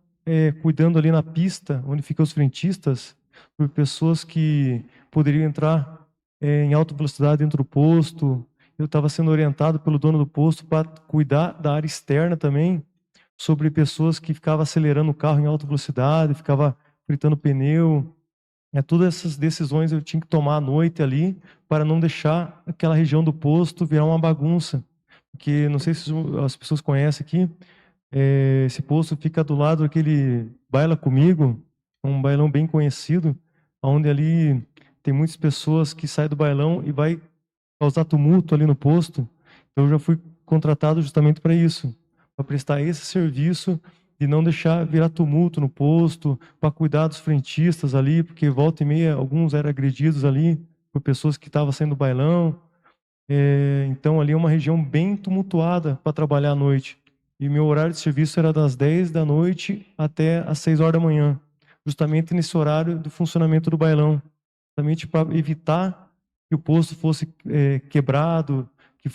cuidando ali na pista onde ficam os frentistas por pessoas que poderiam entrar em alta velocidade dentro do posto. Eu estava sendo orientado pelo dono do posto para cuidar da área externa também, sobre pessoas que ficavam acelerando o carro em alta velocidade, ficava fritando pneu. Todas essas decisões eu tinha que tomar à noite ali para não deixar aquela região do posto virar uma bagunça. Porque não sei se as pessoas conhecem aqui, esse posto fica do lado daquele Baila Comigo, um bailão bem conhecido, onde ali tem muitas pessoas que saem do bailão e vai causar tumulto ali no posto. Então eu já fui contratado justamente para isso, para prestar esse serviço de não deixar virar tumulto no posto, para cuidar dos frentistas ali, porque volta e meia alguns eram agredidos ali por pessoas que estavam saindo do bailão. Então ali é uma região bem tumultuada para trabalhar à noite. E meu horário de serviço era das 10 da noite até as 6 horas da manhã, justamente nesse horário do funcionamento do bailão, justamente para evitar que o posto fosse quebrado, que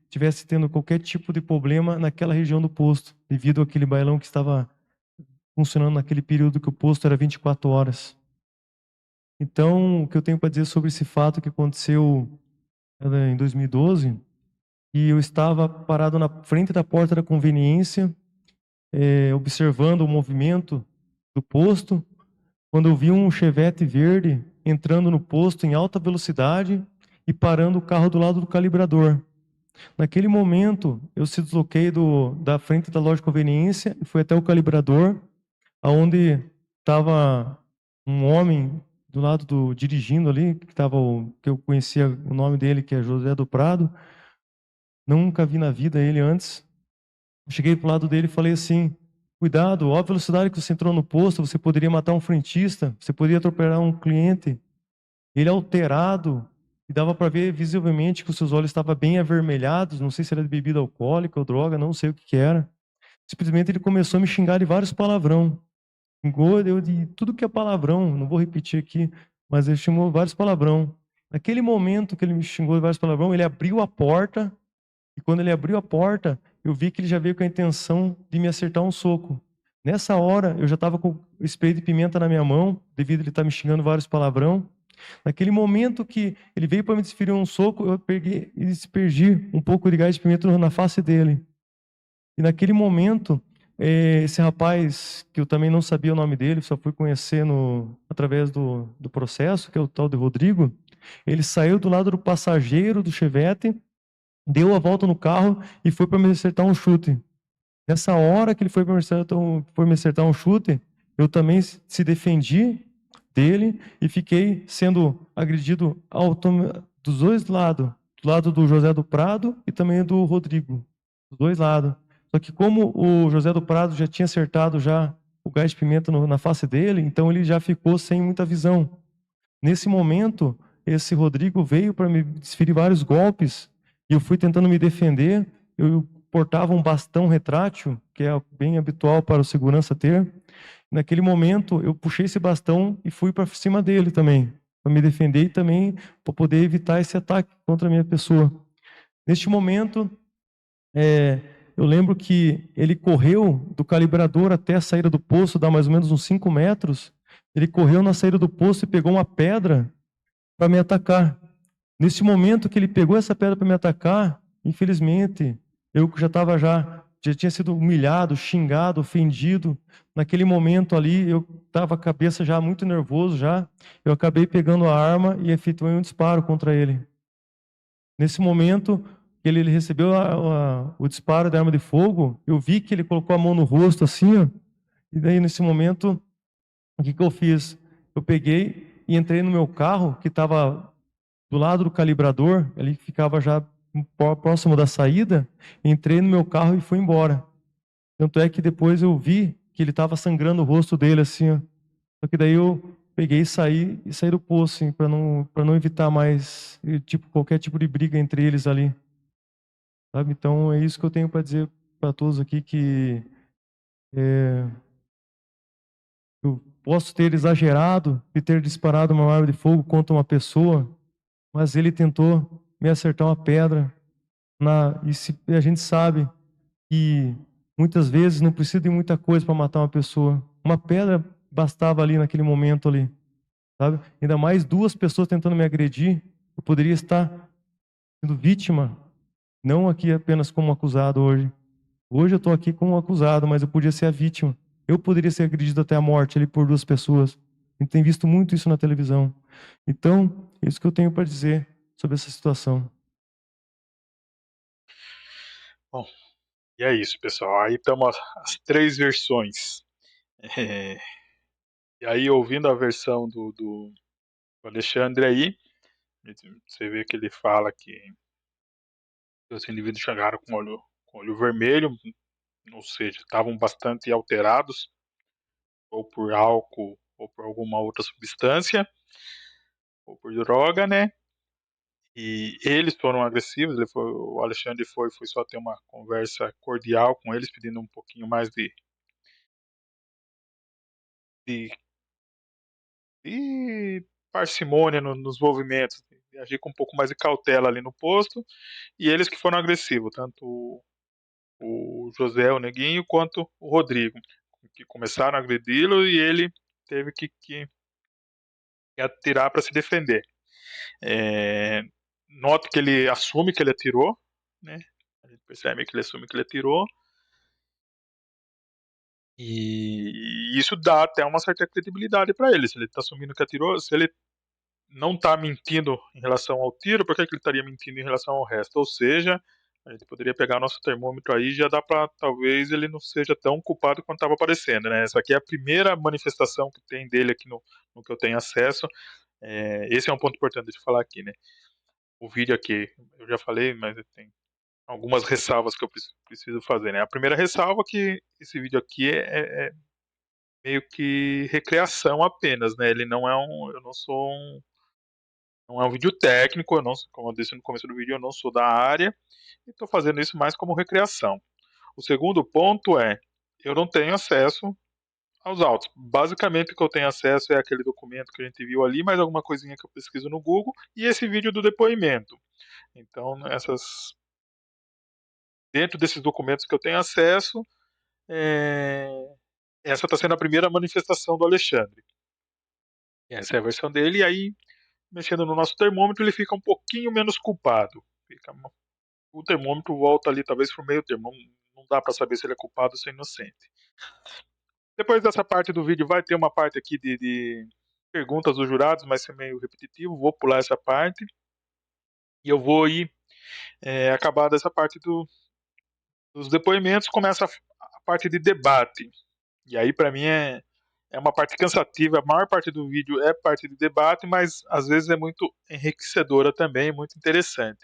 tivesse tendo qualquer tipo de problema naquela região do posto, devido àquele bailão que estava funcionando naquele período que o posto era 24 horas. Então, o que eu tenho para dizer sobre esse fato que aconteceu em 2012, e eu estava parado na frente da porta da conveniência, observando o movimento do posto, quando eu vi um Chevette verde entrando no posto em alta velocidade e parando o carro do lado do calibrador. Naquele momento, eu se desloquei da frente da loja de conveniência e fui até o calibrador, aonde estava um homem do lado dirigindo ali, que eu conhecia o nome dele, que é José do Prado. Nunca vi na vida ele antes. Cheguei pro lado dele e falei assim: cuidado, ó a velocidade que você entrou no posto, você poderia matar um frentista, você poderia atropelar um cliente. Ele alterado, e dava para ver visivelmente que os seus olhos estavam bem avermelhados, não sei se era de bebida alcoólica ou droga, não sei o que era. Simplesmente ele começou a me xingar de vários palavrão. Xingou eu de tudo que é palavrão, não vou repetir aqui, mas ele xingou vários palavrão. Naquele momento que ele me xingou de vários palavrão, ele abriu a porta, e quando ele abriu a porta, eu vi que ele já veio com a intenção de me acertar um soco. Nessa hora, eu já estava com o spray de pimenta na minha mão, devido a ele estar me xingando vários palavrão. Naquele momento que ele veio para me desferir um soco, eu peguei e desperdi um pouco de gás de pimenta na face dele. E naquele momento, esse rapaz, que eu também não sabia o nome dele, só fui conhecer através do processo, que é o tal de Rodrigo, ele saiu do lado do passageiro do Chevette, deu a volta no carro e foi para me acertar um chute. Nessa hora que ele foi me acertar um chute, eu também se defendi dele e fiquei sendo agredido dos dois lados, do lado do José do Prado e também do Rodrigo, dos dois lados. Só que como o José do Prado já tinha acertado já o gás de pimenta na face dele, então ele já ficou sem muita visão. Nesse momento, esse Rodrigo veio para me desferir vários golpes e eu fui tentando me defender. Eu portava um bastão retrátil, que é bem habitual para o segurança ter. Naquele momento, eu puxei esse bastão e fui para cima dele também, para me defender e também para poder evitar esse ataque contra a minha pessoa. Neste momento, eu lembro que ele correu do calibrador até a saída do poço, dá mais ou menos uns 5 metros. Ele correu na saída do poço e pegou uma pedra para me atacar. Nesse momento que ele pegou essa pedra para me atacar, infelizmente, eu já tinha sido humilhado, xingado, ofendido. Naquele momento ali, eu estava com a cabeça já muito nervoso já. Eu acabei pegando a arma e efetuei um disparo contra ele. Nesse momento, ele recebeu o disparo da arma de fogo, eu vi que ele colocou a mão no rosto assim, ó, e daí nesse momento, o que eu fiz? Eu peguei e entrei no meu carro, que estava do lado do calibrador, ele ficava já próximo da saída, entrei no meu carro e fui embora. Tanto é que depois eu vi que ele estava sangrando o rosto dele, assim, ó. Só que daí eu peguei e saí do poço, assim, para não evitar mais, tipo, qualquer tipo de briga entre eles ali, sabe? Então é isso que eu tenho para dizer para todos aqui, que eu posso ter exagerado e ter disparado uma arma de fogo contra uma pessoa, mas ele tentou me acertar uma pedra. A gente sabe que muitas vezes não precisa de muita coisa para matar uma pessoa. Uma pedra bastava ali naquele momento ali, sabe? Ainda mais duas pessoas tentando me agredir. Eu poderia estar sendo vítima, não aqui apenas como acusado hoje. Hoje eu estou aqui como acusado, mas eu podia ser a vítima. Eu poderia ser agredido até a morte ali por duas pessoas. A gente tem visto muito isso na televisão. Então, é isso que eu tenho para dizer sobre essa situação. Bom, e é isso, pessoal. Aí estamos as 3 versões. E aí, ouvindo a versão do Alexandre aí, você vê que ele fala que os indivíduos chegaram com olho vermelho, ou seja, estavam bastante alterados, ou por álcool, ou por alguma outra substância, ou por droga, né? E eles foram agressivos, o Alexandre foi só ter uma conversa cordial com eles, pedindo um pouquinho mais de, de parcimônia nos movimentos, de agir com um pouco mais de cautela ali no posto, e eles que foram agressivos, tanto o José, o Neguinho, quanto o Rodrigo, que começaram a agredi-lo e ele teve que atirar para se defender. Noto que ele assume que ele atirou, né? A gente percebe que ele assume que ele atirou. E isso dá até uma certa credibilidade para ele. Se ele está assumindo que atirou, se ele não está mentindo em relação ao tiro, por que ele estaria mentindo em relação ao resto? Ou seja, a gente poderia pegar nosso termômetro aí e já dá para talvez ele não seja tão culpado quanto estava parecendo, né? Essa aqui é a primeira manifestação que tem dele aqui no que eu tenho acesso. Esse é um ponto importante de falar aqui, né? O vídeo aqui, eu já falei, mas tem algumas ressalvas que eu preciso fazer, né? A primeira ressalva é que esse vídeo aqui é meio que recreação apenas, né? Ele não é eu não é um vídeo técnico, eu não, como eu disse no começo do vídeo, eu não sou da área e estou fazendo isso mais como recreação. O segundo ponto é, eu não tenho acesso aos autos. Basicamente o que eu tenho acesso é aquele documento que a gente viu ali, mais alguma coisinha que eu pesquiso no Google e esse vídeo do depoimento. Então, dentro desses documentos que eu tenho acesso, essa está sendo a primeira manifestação do Alexandre. Essa é a versão dele, e aí, mexendo no nosso termômetro, ele fica um pouquinho menos culpado. O termômetro volta ali, talvez, para o meio termo. Não dá para saber se ele é culpado ou se é inocente. Depois dessa parte do vídeo, vai ter uma parte aqui de perguntas dos jurados, mas é meio repetitivo. Vou pular essa parte. E eu vou ir acabar dessa parte dos depoimentos, começa a parte de debate. E aí, para mim, é uma parte cansativa. A maior parte do vídeo é parte de debate, mas às vezes é muito enriquecedora também, muito interessante.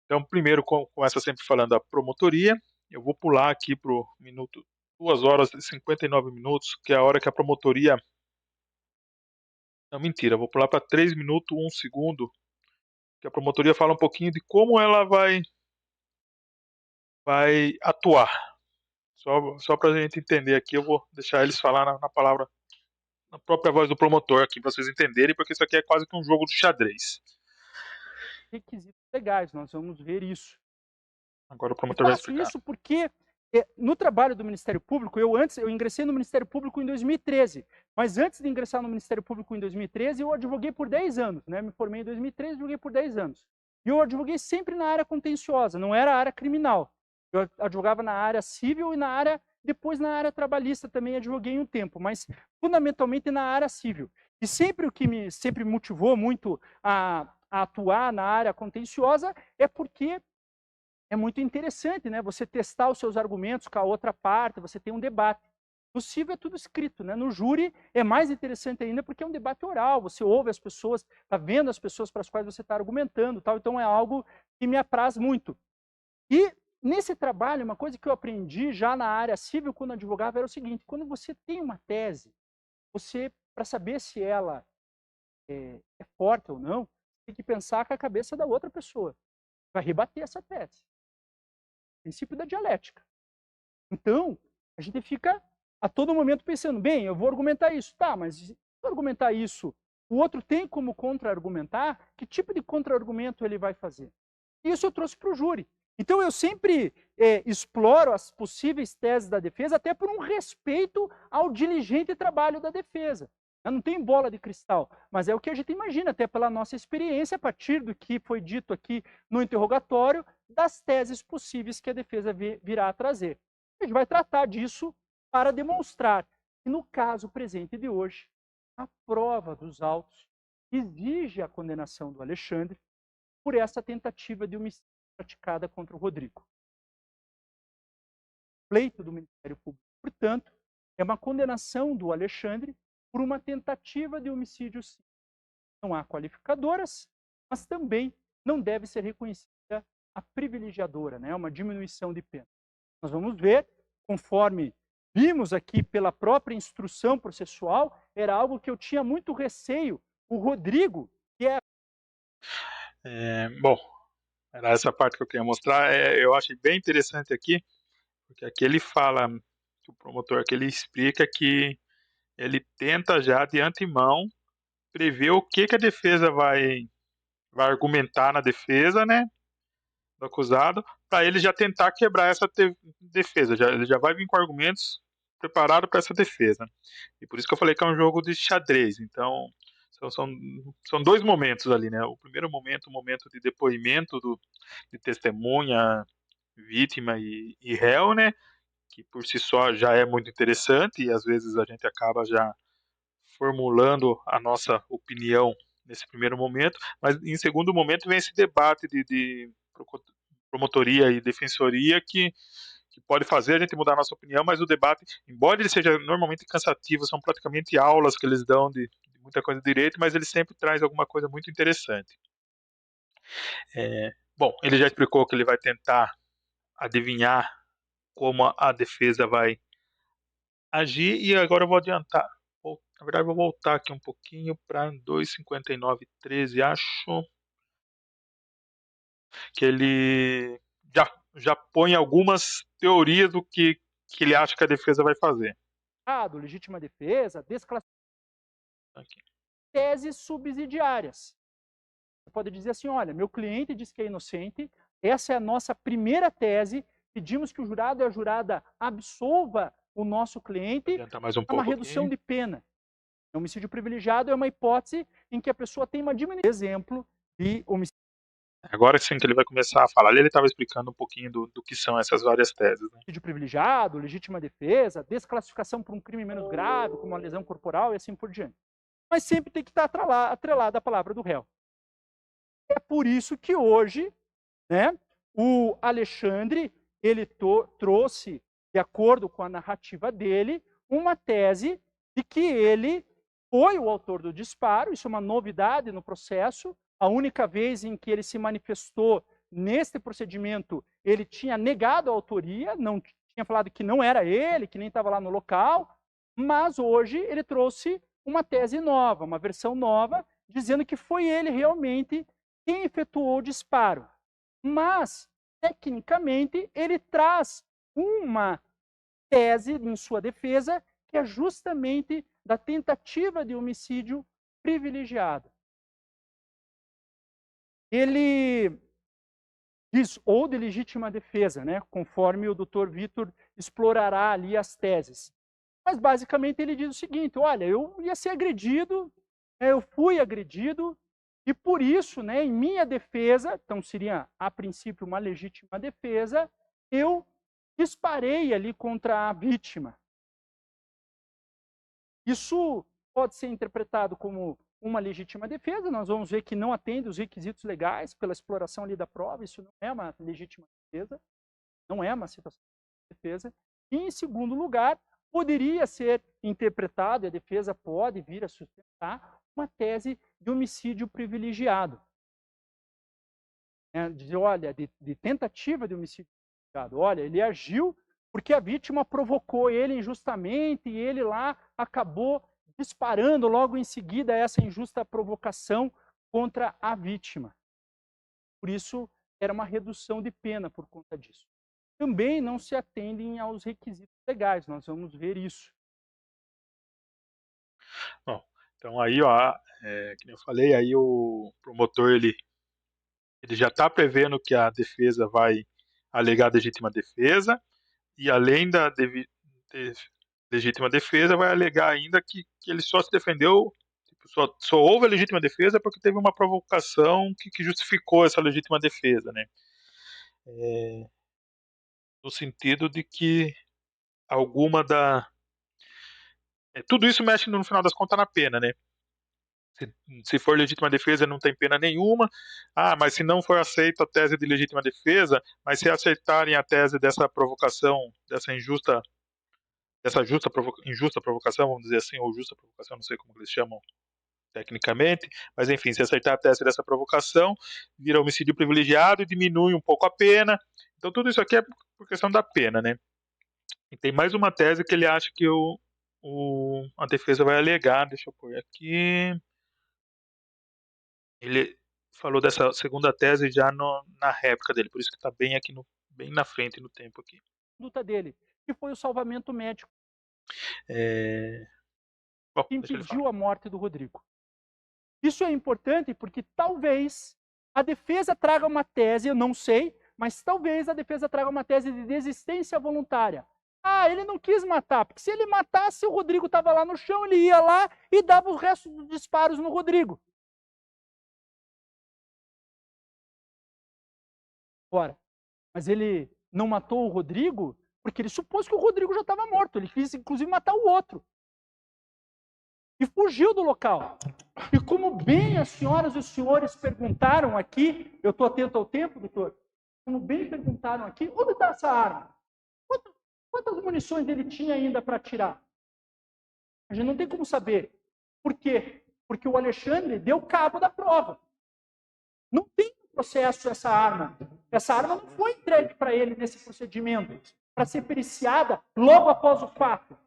Então, primeiro, começa sempre falando da promotoria. Eu vou pular aqui para o minuto 2 horas e 59 minutos, que é a hora que a promotoria... Não, mentira, eu vou pular para 3 minutos 1 segundo, que a promotoria fala um pouquinho de como ela vai atuar. Só para a gente entender aqui, eu vou deixar eles falar na palavra, na própria voz do promotor aqui, para vocês entenderem, porque isso aqui é quase que um jogo de xadrez. Requisitos legais, nós vamos ver isso. Agora o promotor vai explicar. Eu faço isso porque no trabalho do Ministério Público, eu ingressei no Ministério Público em 2013, mas antes de ingressar no Ministério Público em 2013, eu advoguei por 10 anos, né? Me formei em 2013, advoguei por 10 anos. E eu advoguei sempre na área contenciosa, não era a área criminal. Eu advogava na área civil e depois na área trabalhista também advoguei um tempo, mas fundamentalmente na área civil. E sempre o que me motivou muito a atuar na área contenciosa é porque é muito interessante, né? Você testar os seus argumentos com a outra parte, você tem um debate. No civil é tudo escrito, né? No júri é mais interessante ainda porque é um debate oral, você ouve as pessoas, está vendo as pessoas para as quais você está argumentando, tal. Então é algo que me apraz muito. E nesse trabalho, uma coisa que eu aprendi já na área civil quando advogava era o seguinte: quando você tem uma tese, você, para saber se ela é forte ou não, tem que pensar com a cabeça da outra pessoa. Vai rebater essa tese. Princípio da dialética. Então, a gente fica a todo momento pensando, bem, eu vou argumentar isso. Tá, mas se eu argumentar isso, o outro tem como contra-argumentar? Que tipo de contra-argumento ele vai fazer? Isso eu trouxe para o júri. Então, eu sempre exploro as possíveis teses da defesa, até por um respeito ao diligente trabalho da defesa. Eu não tenho bola de cristal, mas é o que a gente imagina, até pela nossa experiência, a partir do que foi dito aqui no interrogatório, das teses possíveis que a defesa virá a trazer. A gente vai tratar disso para demonstrar que, no caso presente de hoje, a prova dos autos exige a condenação do Alexandre por essa tentativa de homicídio praticada contra o Rodrigo. O pleito do Ministério Público, portanto, é uma condenação do Alexandre por uma tentativa de homicídio sim. Não há qualificadoras, mas também não deve ser reconhecida a privilegiadora, né? Uma diminuição de pena. Nós vamos ver, conforme vimos aqui pela própria instrução processual, era algo que eu tinha muito receio. O Rodrigo, que é... Bom, era essa parte que eu queria mostrar. Eu achei bem interessante aqui, porque aqui ele fala, o promotor aqui ele explica que ele tenta já de antemão prever o que a defesa vai argumentar na defesa, né, do acusado, para ele já tentar quebrar essa defesa. Ele já vai vir com argumentos preparados para essa defesa. E por isso que eu falei que é um jogo de xadrez. Então, são dois momentos ali, né? O primeiro momento, o momento de depoimento de testemunha, vítima e réu, né? Que por si só já é muito interessante e às vezes a gente acaba já formulando a nossa opinião nesse primeiro momento, mas em segundo momento vem esse debate de promotoria e defensoria que pode fazer a gente mudar a nossa opinião, mas o debate, embora ele seja normalmente cansativo, são praticamente aulas que eles dão de muita coisa de direito, mas ele sempre traz alguma coisa muito interessante. Bom, ele já explicou que ele vai tentar adivinhar como a defesa vai agir, e agora eu vou adiantar. Na verdade, eu vou voltar aqui um pouquinho para 259.13, acho que ele já põe algumas teorias do que ele acha que a defesa vai fazer. legítima defesa, desclassificação, Aqui. teses subsidiárias. Você pode dizer assim, olha, meu cliente diz que é inocente, essa é a nossa primeira tese, pedimos que o jurado e a jurada absolva o nosso cliente, Mais um uma pouco redução aqui. de pena. O homicídio privilegiado é uma hipótese em que a pessoa tem uma diminuição. Exemplo de homicídio. Agora sim que ele vai começar a falar. Ali ele estava explicando um pouquinho do que são essas várias teses. Né? Privilegiado, legítima defesa, desclassificação por um crime menos grave, como uma lesão corporal e assim por diante. Mas sempre tem que estar atrelada a palavra do réu. É por isso que hoje, né, o Alexandre, ele trouxe, de acordo com a narrativa dele, uma tese de que ele foi o autor do disparo. Isso é uma novidade no processo. A única vez em que ele se manifestou neste procedimento, ele tinha negado a autoria, não tinha falado que não era ele, que nem estava lá no local, mas hoje ele trouxe uma tese nova, uma versão nova, dizendo que foi ele realmente quem efetuou o disparo. Mas, tecnicamente, ele traz uma tese em sua defesa que é justamente da tentativa de homicídio privilegiado. Ele diz, ou de legítima defesa, né, conforme o doutor Vitor explorará ali as teses. Mas, basicamente, ele diz o seguinte, olha, eu ia ser agredido, eu fui agredido, e por isso, né, em minha defesa, então seria, a princípio, uma legítima defesa, eu disparei ali contra a vítima. Isso pode ser interpretado como uma legítima defesa, nós vamos ver que não atende os requisitos legais pela exploração ali da prova, isso não é uma legítima defesa, não é uma situação de defesa. E, em segundo lugar, poderia ser interpretado, e a defesa pode vir a sustentar, uma tese de homicídio privilegiado. Dizer, olha, de tentativa de homicídio Olha, ele agiu porque a vítima provocou ele injustamente e ele lá acabou disparando logo em seguida essa injusta provocação contra a vítima. Por isso, era uma redução de pena por conta disso. Também não se atendem aos requisitos legais, nós vamos ver isso. Bom, então aí, ó, que nem eu falei, aí o promotor, ele já está prevendo que a defesa vai alegar legítima defesa, e além da legítima defesa, vai alegar ainda que ele só se defendeu, tipo, só houve a legítima defesa porque teve uma provocação que justificou essa legítima defesa, né? No sentido de que alguma da. Tudo isso mexe no final das contas na pena, né? Se for legítima defesa, não tem pena nenhuma. Ah, mas se não for aceita a tese de legítima defesa, mas se aceitarem a tese dessa provocação, injusta provocação, vamos dizer assim, ou justa provocação, não sei como eles chamam tecnicamente, mas enfim, se aceitar a tese dessa provocação, vira homicídio privilegiado e diminui um pouco a pena. Então tudo isso aqui é por questão da pena, né? E tem mais uma tese que ele acha que a defesa vai alegar, deixa eu pôr aqui. Ele falou dessa segunda tese já na réplica dele, por isso que está bem aqui bem na frente no tempo aqui. Luta dele, que foi o salvamento médico Bom, que deixa ele falar. impediu a morte do Rodrigo. Isso é importante porque talvez a defesa traga uma tese, eu não sei, mas talvez a defesa traga uma tese de desistência voluntária. Ah, ele não quis matar, porque se ele matasse, o Rodrigo estava lá no chão, ele ia lá e dava o resto dos disparos no Rodrigo. Ora, mas ele não matou o Rodrigo porque ele supôs que o Rodrigo já estava morto. Ele quis, inclusive, matar o outro. E fugiu do local. E como bem as senhoras e os senhores perguntaram aqui, eu estou atento ao tempo, doutor, como bem perguntaram aqui, onde está essa arma? Quantas munições ele tinha ainda para atirar? A gente não tem como saber. Por quê? Porque o Alexandre deu cabo da prova. Não tem processo essa arma. Essa arma não foi entregue para ele nesse procedimento, para ser periciada logo após o fato.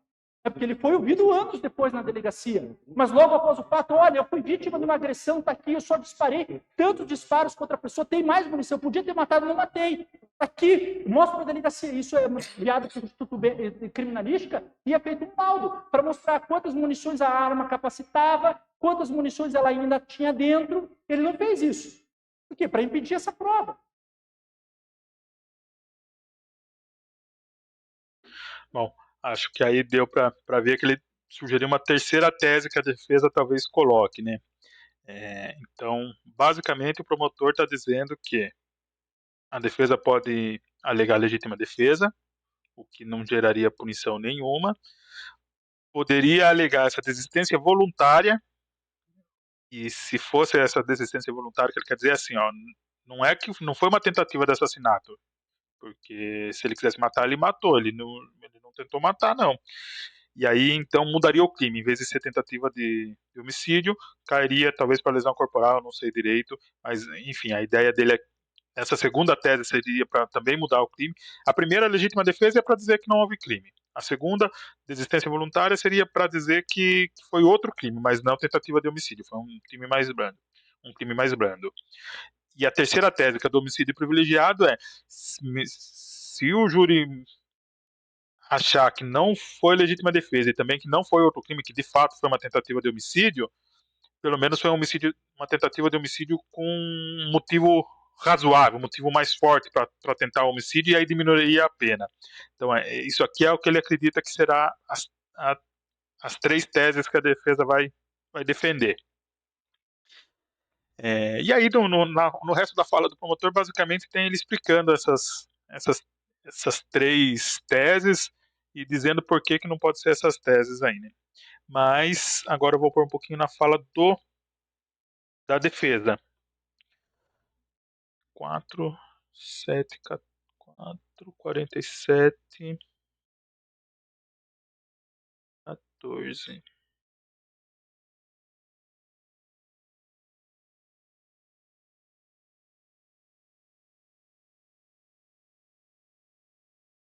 É porque ele foi ouvido anos depois na delegacia. Mas logo após o fato, olha, eu fui vítima de uma agressão, tá aqui, eu só disparei tantos disparos contra a pessoa, tem mais munição, eu podia ter matado, não matei. Tá aqui, mostra para a delegacia. Isso é enviado para o Instituto de Criminalística e é feito um laudo para mostrar quantas munições a arma capacitava, quantas munições ela ainda tinha dentro. Ele não fez isso. Por quê? Para impedir essa prova. Bom, acho que aí deu para ver que ele sugeriu uma terceira tese que a defesa talvez coloque, né? Então, basicamente, o promotor está dizendo que a defesa pode alegar legítima defesa, o que não geraria punição nenhuma. Poderia alegar essa desistência voluntária, e se fosse essa desistência voluntária, que ele quer dizer assim, ó, não foi uma tentativa de assassinato, porque se ele quisesse matar, ele matou, ele não tentou matar, não. E aí, então, mudaria o crime. Em vez de ser tentativa de homicídio, cairia talvez para lesão corporal, não sei direito. Mas, enfim, a ideia dele é. Essa segunda tese seria para também mudar o crime. A primeira, legítima defesa, é para dizer que não houve crime. A segunda, desistência voluntária, seria para dizer que foi outro crime, mas não tentativa de homicídio. Foi um crime mais brando. E a terceira tese, que é do homicídio privilegiado, é se o júri achar que não foi legítima defesa e também que não foi outro crime, que de fato foi uma tentativa de homicídio, pelo menos foi uma tentativa de homicídio com um motivo razoável, um motivo mais forte para tentar o homicídio, e aí diminuiria a pena. Então, isso aqui é o que ele acredita que será as três teses que a defesa vai defender. E aí, no resto da fala do promotor, basicamente tem ele explicando essas três teses e dizendo por que não pode ser essas teses aí, né? Mas agora eu vou pôr um pouquinho na fala da defesa. 4, 7, 4, 47, 14.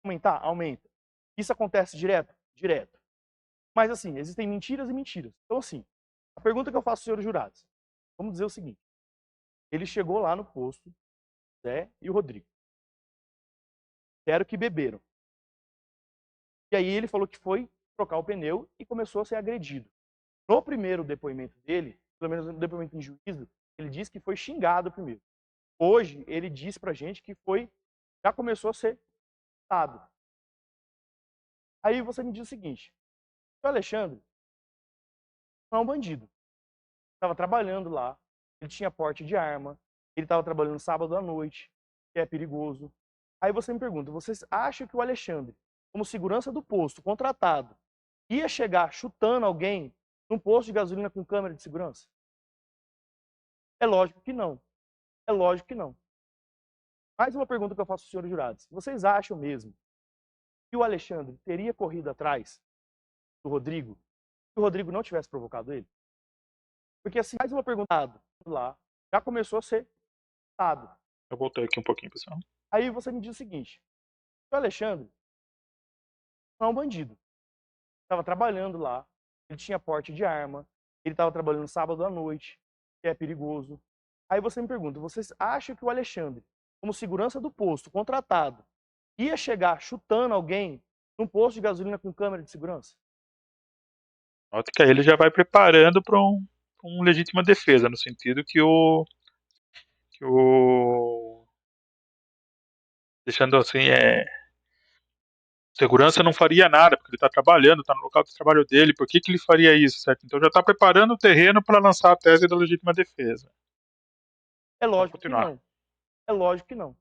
aumentar? Aumenta. Isso acontece direto? Direto. Mas assim, existem mentiras e mentiras. Então assim, a pergunta que eu faço aos senhores jurados, vamos dizer o seguinte, ele chegou lá no posto, Zé e o Rodrigo. Disseram que beberam. E aí ele falou que foi trocar o pneu e começou a ser agredido. No primeiro depoimento dele, pelo menos no depoimento em juízo, ele disse que foi xingado primeiro. Hoje, ele disse pra gente que já começou a ser xingado. Aí você me diz o seguinte, o Alexandre não é um bandido. Estava trabalhando lá, ele tinha porte de arma, ele estava trabalhando sábado à noite, que é perigoso. Aí você me pergunta, vocês acham que o Alexandre, como segurança do posto, contratado, ia chegar chutando alguém num posto de gasolina com câmera de segurança? É lógico que não. É lógico que não. Mais uma pergunta que eu faço aos senhores jurados. Vocês acham mesmo que o Alexandre teria corrido atrás do Rodrigo se o Rodrigo não tivesse provocado ele? Porque assim, mais uma pergunta lá, já começou a ser dado. Eu voltei aqui um pouquinho, pessoal. Aí você me diz o seguinte, o Alexandre não é um bandido. Estava trabalhando lá, ele tinha porte de arma, ele estava trabalhando sábado à noite, que é perigoso. Aí você me pergunta, vocês acham que o Alexandre, como segurança do posto, contratado, ia chegar chutando alguém num posto de gasolina com câmera de segurança? Nota que aí ele já vai preparando para um legítima defesa, no sentido que deixando assim, segurança não faria nada, porque ele está trabalhando, está no local de trabalho dele, por que ele faria isso, certo? Então já está preparando o terreno para lançar a tese da legítima defesa. É lógico que continuar. não. É lógico que não.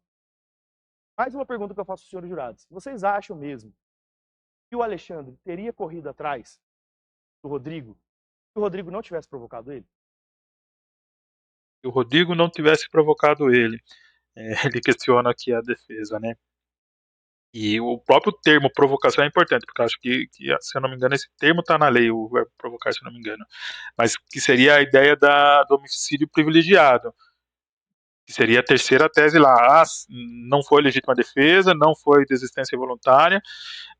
Mais uma pergunta que eu faço aos senhores jurados. Vocês acham mesmo que o Alexandre teria corrido atrás do Rodrigo se o Rodrigo não tivesse provocado ele? Se o Rodrigo não tivesse provocado ele, ele questiona aqui a defesa, né? E o próprio termo provocação é importante, porque eu acho que se eu não me engano, esse termo está na lei, o verbo provocar, se eu não me engano. Mas que seria a ideia do homicídio privilegiado. Que seria a terceira tese lá. Não foi legítima defesa, não foi desistência voluntária,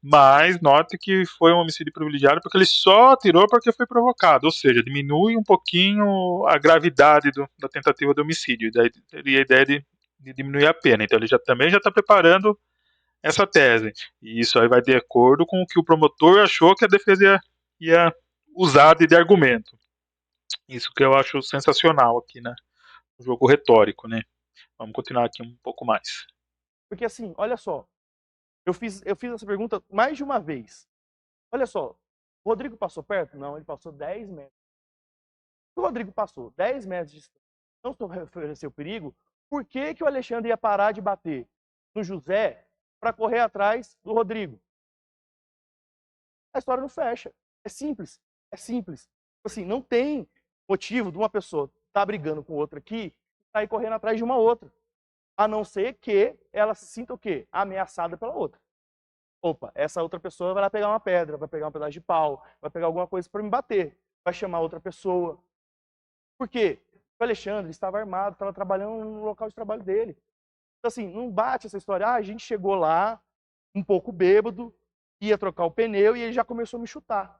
mas note que foi um homicídio privilegiado porque ele só atirou porque foi provocado, ou seja, diminui um pouquinho a gravidade da tentativa de homicídio. E daí teria a ideia de diminuir a pena. Então ele também já está preparando essa tese. E isso aí vai de acordo com o que o promotor achou que a defesa ia usar de argumento. Isso que eu acho sensacional aqui, né? No jogo retórico, né? Vamos continuar aqui um pouco mais. Porque assim, olha só, eu fiz essa pergunta mais de uma vez. Olha só, o Rodrigo passou perto? Não, ele passou 10 metros. Se o Rodrigo passou 10 metros de distância, não ofereceu perigo, por que o Alexandre ia parar de bater no José para correr atrás do Rodrigo? A história não fecha. É simples. É simples. Assim, não tem motivo de uma pessoa estar brigando com outra aqui e sair correndo atrás de uma outra. A não ser que ela se sinta o quê? Ameaçada pela outra. Opa, essa outra pessoa vai lá pegar uma pedra, vai pegar um pedaço de pau, vai pegar alguma coisa para me bater, vai chamar outra pessoa. Por quê? O Alexandre estava armado, estava trabalhando no local de trabalho dele. Então, assim, não bate essa história. Ah, a gente chegou lá, um pouco bêbado, ia trocar o pneu e ele já começou a me chutar.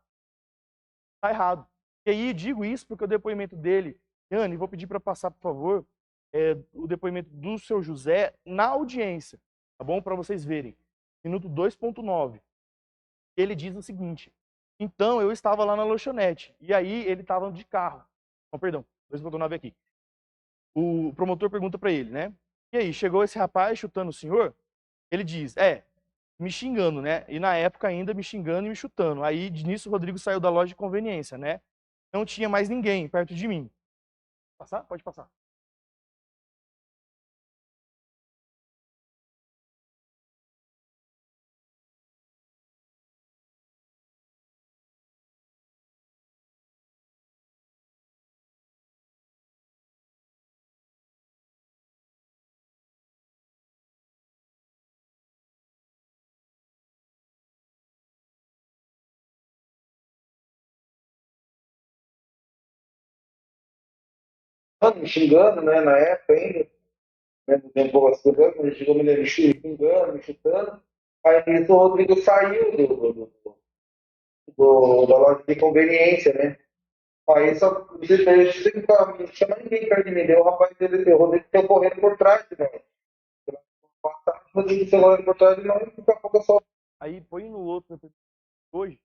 Tá errado. E aí digo isso porque o depoimento dele, Yane, vou pedir para passar, por favor, o depoimento do seu José na audiência, tá bom? Para vocês verem. Minuto 2.9. Ele diz o seguinte: então eu estava lá na lanchonete e aí ele estava de carro. Não, perdão, 2.9 aqui. O promotor pergunta para ele, né? E aí, chegou esse rapaz chutando o senhor? Ele diz, me xingando, né? E na época ainda me xingando e me chutando. Aí, nisso, o Rodrigo saiu da loja de conveniência, né? Não tinha mais ninguém perto de mim. Passar? Pode passar. Me xingando, né, na época ainda, né, no tempo assim, ele chegou me xingando, me chutando. Aí nisso o Rodrigo saiu da loja de conveniência, né? Aí só deixa eu não chama ninguém perto de mim. Daí o rapaz dele, o Rodrigo ficou correndo por trás, né? Passava o Rodrigo correndo por trás e não, daqui a pouco eu só. Aí põe no outro hoje,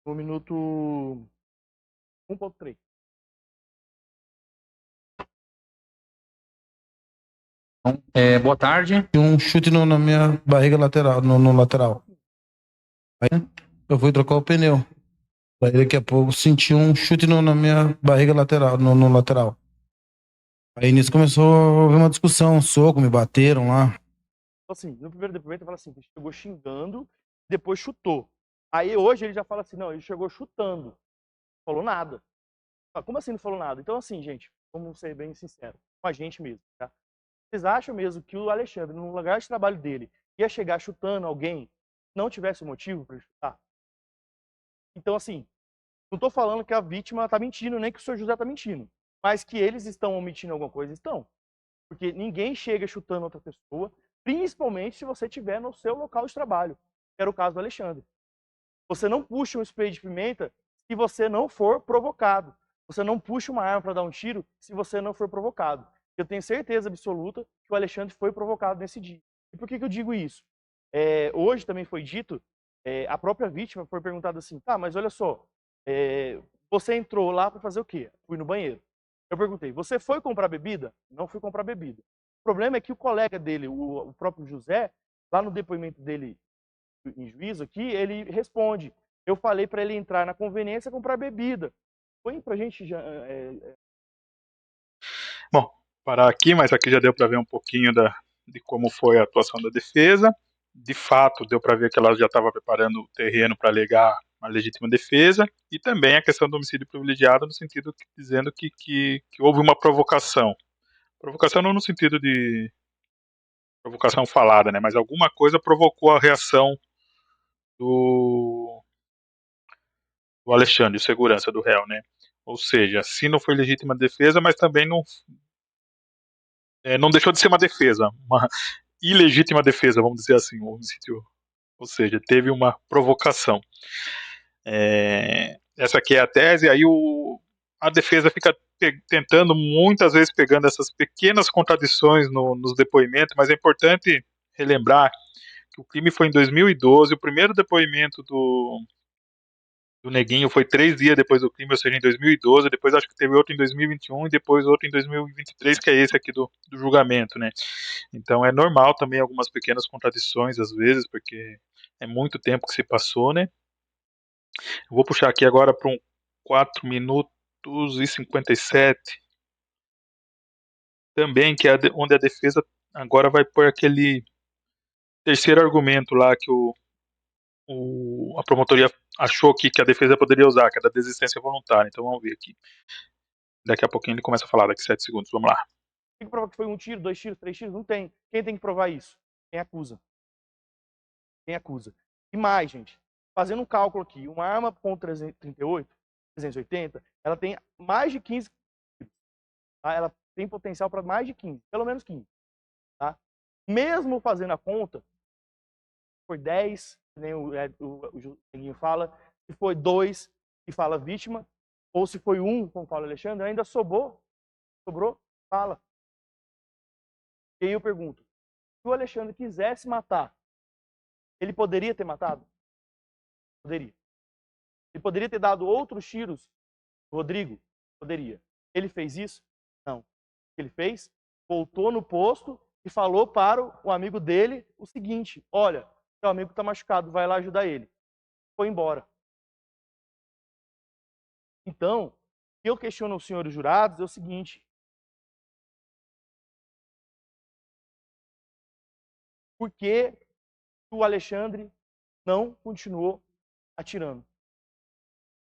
no minuto 1.3. Boa tarde. E um chute na minha barriga lateral, no lateral. Aí eu fui trocar o pneu. Aí daqui a pouco senti um chute na minha barriga lateral, no lateral. Aí nisso começou a haver uma discussão, um soco, me bateram lá. Assim, no primeiro depoimento ele fala assim, que chegou xingando, depois chutou. Aí hoje ele já fala assim, não, ele chegou chutando. Não falou nada. Ah, como assim não falou nada? Então assim, gente, vamos ser bem sinceros, com a gente mesmo, tá? Vocês acham mesmo que o Alexandre, no lugar de trabalho dele, ia chegar chutando alguém não tivesse motivo para chutar? Então assim, não estou falando que a vítima está mentindo, nem que o senhor José está mentindo. Mas que eles estão omitindo alguma coisa, estão. Porque ninguém chega chutando outra pessoa, principalmente se você estiver no seu local de trabalho, que era o caso do Alexandre. Você não puxa um spray de pimenta se você não for provocado. Você não puxa uma arma para dar um tiro se você não for provocado. Eu tenho certeza absoluta que o Alexandre foi provocado nesse dia. E por que eu digo isso? Hoje também foi dito, a própria vítima foi perguntada assim, tá, mas olha só, você entrou lá para fazer o quê? Fui no banheiro. Eu perguntei, você foi comprar bebida? Não fui comprar bebida. O problema é que o colega dele, o próprio José, lá no depoimento dele em juízo aqui, ele responde, eu falei para ele entrar na conveniência e comprar bebida. Põe pra gente já... Bom, parar aqui, mas aqui já deu para ver um pouquinho de como foi a atuação da defesa. De fato, deu para ver que ela já estava preparando o terreno para alegar uma legítima defesa, e também a questão do homicídio privilegiado, no sentido dizendo que houve uma provocação. Provocação não no sentido de provocação falada, né, mas alguma coisa provocou a reação do Alexandre, o segurança do réu, né? Ou seja, sim, não foi legítima defesa, mas também não deixou de ser uma defesa, uma ilegítima defesa, vamos dizer assim, ou seja, teve uma provocação. Essa aqui é a tese, aí a defesa fica tentando, muitas vezes, pegando essas pequenas contradições nos depoimentos, mas é importante relembrar que o crime foi em 2012, o primeiro depoimento do Neguinho foi 3 dias depois do crime, ou seja, em 2012, depois acho que teve outro em 2021 e depois outro em 2023, que é esse aqui do julgamento, né? Então é normal também algumas pequenas contradições às vezes, porque é muito tempo que se passou, né? Eu vou puxar aqui agora para 4 minutos e 57, também, que é onde a defesa agora vai pôr aquele terceiro argumento lá que a promotoria achou que a defesa poderia usar, que é da desistência voluntária. Então vamos ver aqui. Daqui a pouquinho ele começa a falar, daqui 7 segundos. Vamos lá. Tem que provar que foi 1 tiro, 2 tiros, 3 tiros? Não tem. Quem tem que provar isso? Quem acusa. Quem acusa. E mais, gente, fazendo um cálculo aqui, uma arma .338, 380, ela tem mais de 15 tiros. Tá? Ela tem potencial para mais de 15, pelo menos 15. Tá? Mesmo fazendo a conta, foi 10, nem o Neguinho fala, se foi 2, que fala vítima, ou se foi 1, como fala o Alexandre, ainda sobrou, fala. E aí eu pergunto, se o Alexandre quisesse matar, ele poderia ter matado? Poderia. Ele poderia ter dado outros tiros no Rodrigo? Poderia. Ele fez isso? Não. O que ele fez? Voltou no posto e falou para o amigo dele o seguinte, olha, seu amigo está machucado, vai lá ajudar ele. Foi embora. Então, o que eu questiono os senhores jurados é o seguinte, por que o Alexandre não continuou atirando?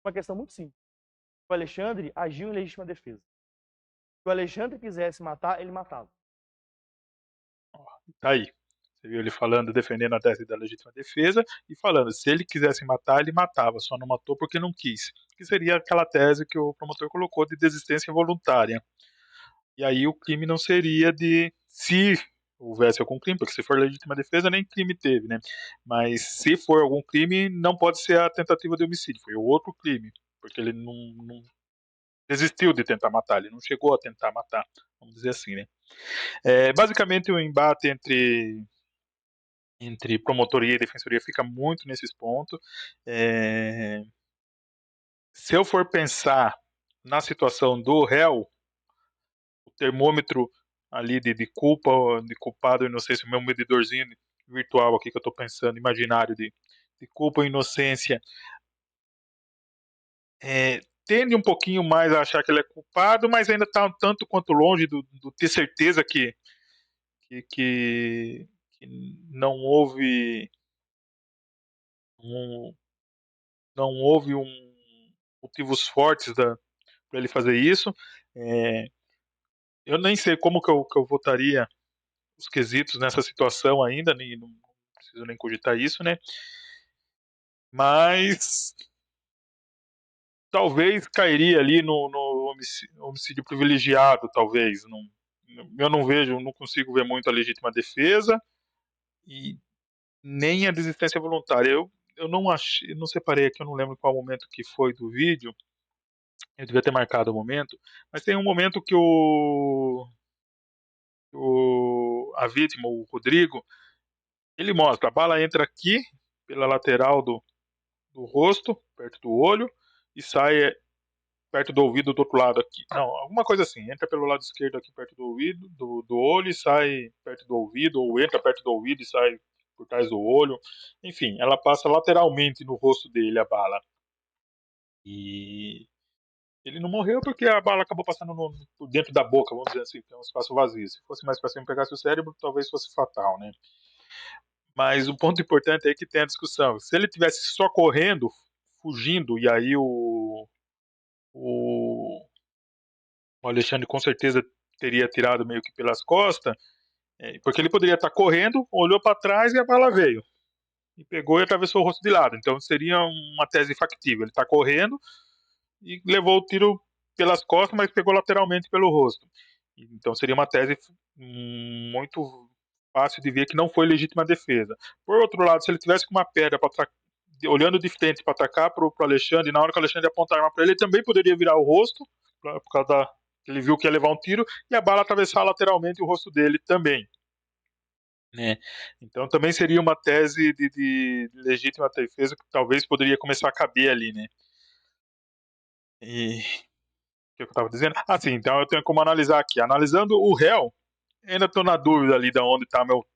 Uma questão muito simples. O Alexandre agiu em legítima defesa. Se o Alexandre quisesse matar, ele matava. Tá aí. Você viu ele falando, defendendo a tese da legítima defesa e falando, se ele quisesse matar, ele matava, só não matou porque não quis. Que seria aquela tese que o promotor colocou de desistência voluntária. E aí o crime não seria se houvesse algum crime, porque se for legítima defesa, nem crime teve, né? Mas se for algum crime, não pode ser a tentativa de homicídio, foi outro crime, porque ele não desistiu de tentar matar, ele não chegou a tentar matar, vamos dizer assim, né? Basicamente, o embate entre promotoria e defensoria fica muito nesses pontos. Se eu for pensar na situação do réu, o termômetro ali de culpa, de culpado ou inocência, o meu medidorzinho virtual aqui que eu estou pensando, imaginário de culpa ou inocência, tende um pouquinho mais a achar que ele é culpado, mas ainda está um tanto quanto longe do ter certeza que não houve não houve motivos fortes para ele fazer isso. Eu nem sei como que eu votaria os quesitos nessa situação ainda, nem, não preciso nem cogitar isso, né? Mas talvez cairia ali no homicídio privilegiado, talvez. Eu não vejo, não consigo ver muito a legítima defesa e nem a desistência voluntária. Eu não achei, não separei aqui, eu não lembro qual momento que foi do vídeo. Eu devia ter marcado o momento, mas tem um momento que a vítima, o Rodrigo, ele mostra, a bala entra aqui pela lateral do rosto, perto do olho, e sai perto do ouvido do outro lado aqui. Não, alguma coisa assim. Entra pelo lado esquerdo aqui perto do ouvido, do olho, e sai perto do ouvido, ou entra perto do ouvido e sai por trás do olho. Enfim, ela passa lateralmente no rosto dele, a bala. E ele não morreu porque a bala acabou passando por dentro da boca, vamos dizer assim, que é um espaço vazio. Se fosse mais pra cima e pegasse o cérebro, talvez fosse fatal, né? Mas o ponto importante é que tem a discussão. Se ele tivesse só correndo, fugindo, e aí o Alexandre com certeza teria tirado meio que pelas costas, porque ele poderia estar correndo, olhou para trás e a bala veio. E pegou e atravessou o rosto de lado. Então seria uma tese factível. Ele está correndo e levou o tiro pelas costas, mas pegou lateralmente pelo rosto. Então seria uma tese muito fácil de ver que não foi legítima defesa. Por outro lado, se ele tivesse com uma pedra olhando de frente para atacar para o Alexandre, e na hora que o Alexandre apontar a arma para ele, ele também poderia virar o rosto, por causa da. Ele viu que ia levar um tiro e a bala atravessar lateralmente o rosto dele também. Né? Então também seria uma tese de legítima defesa que talvez poderia começar a caber ali, né? E o que eu estava dizendo? Ah, sim, então eu tenho como analisar aqui. Analisando o réu, ainda estou na dúvida ali de onde está meu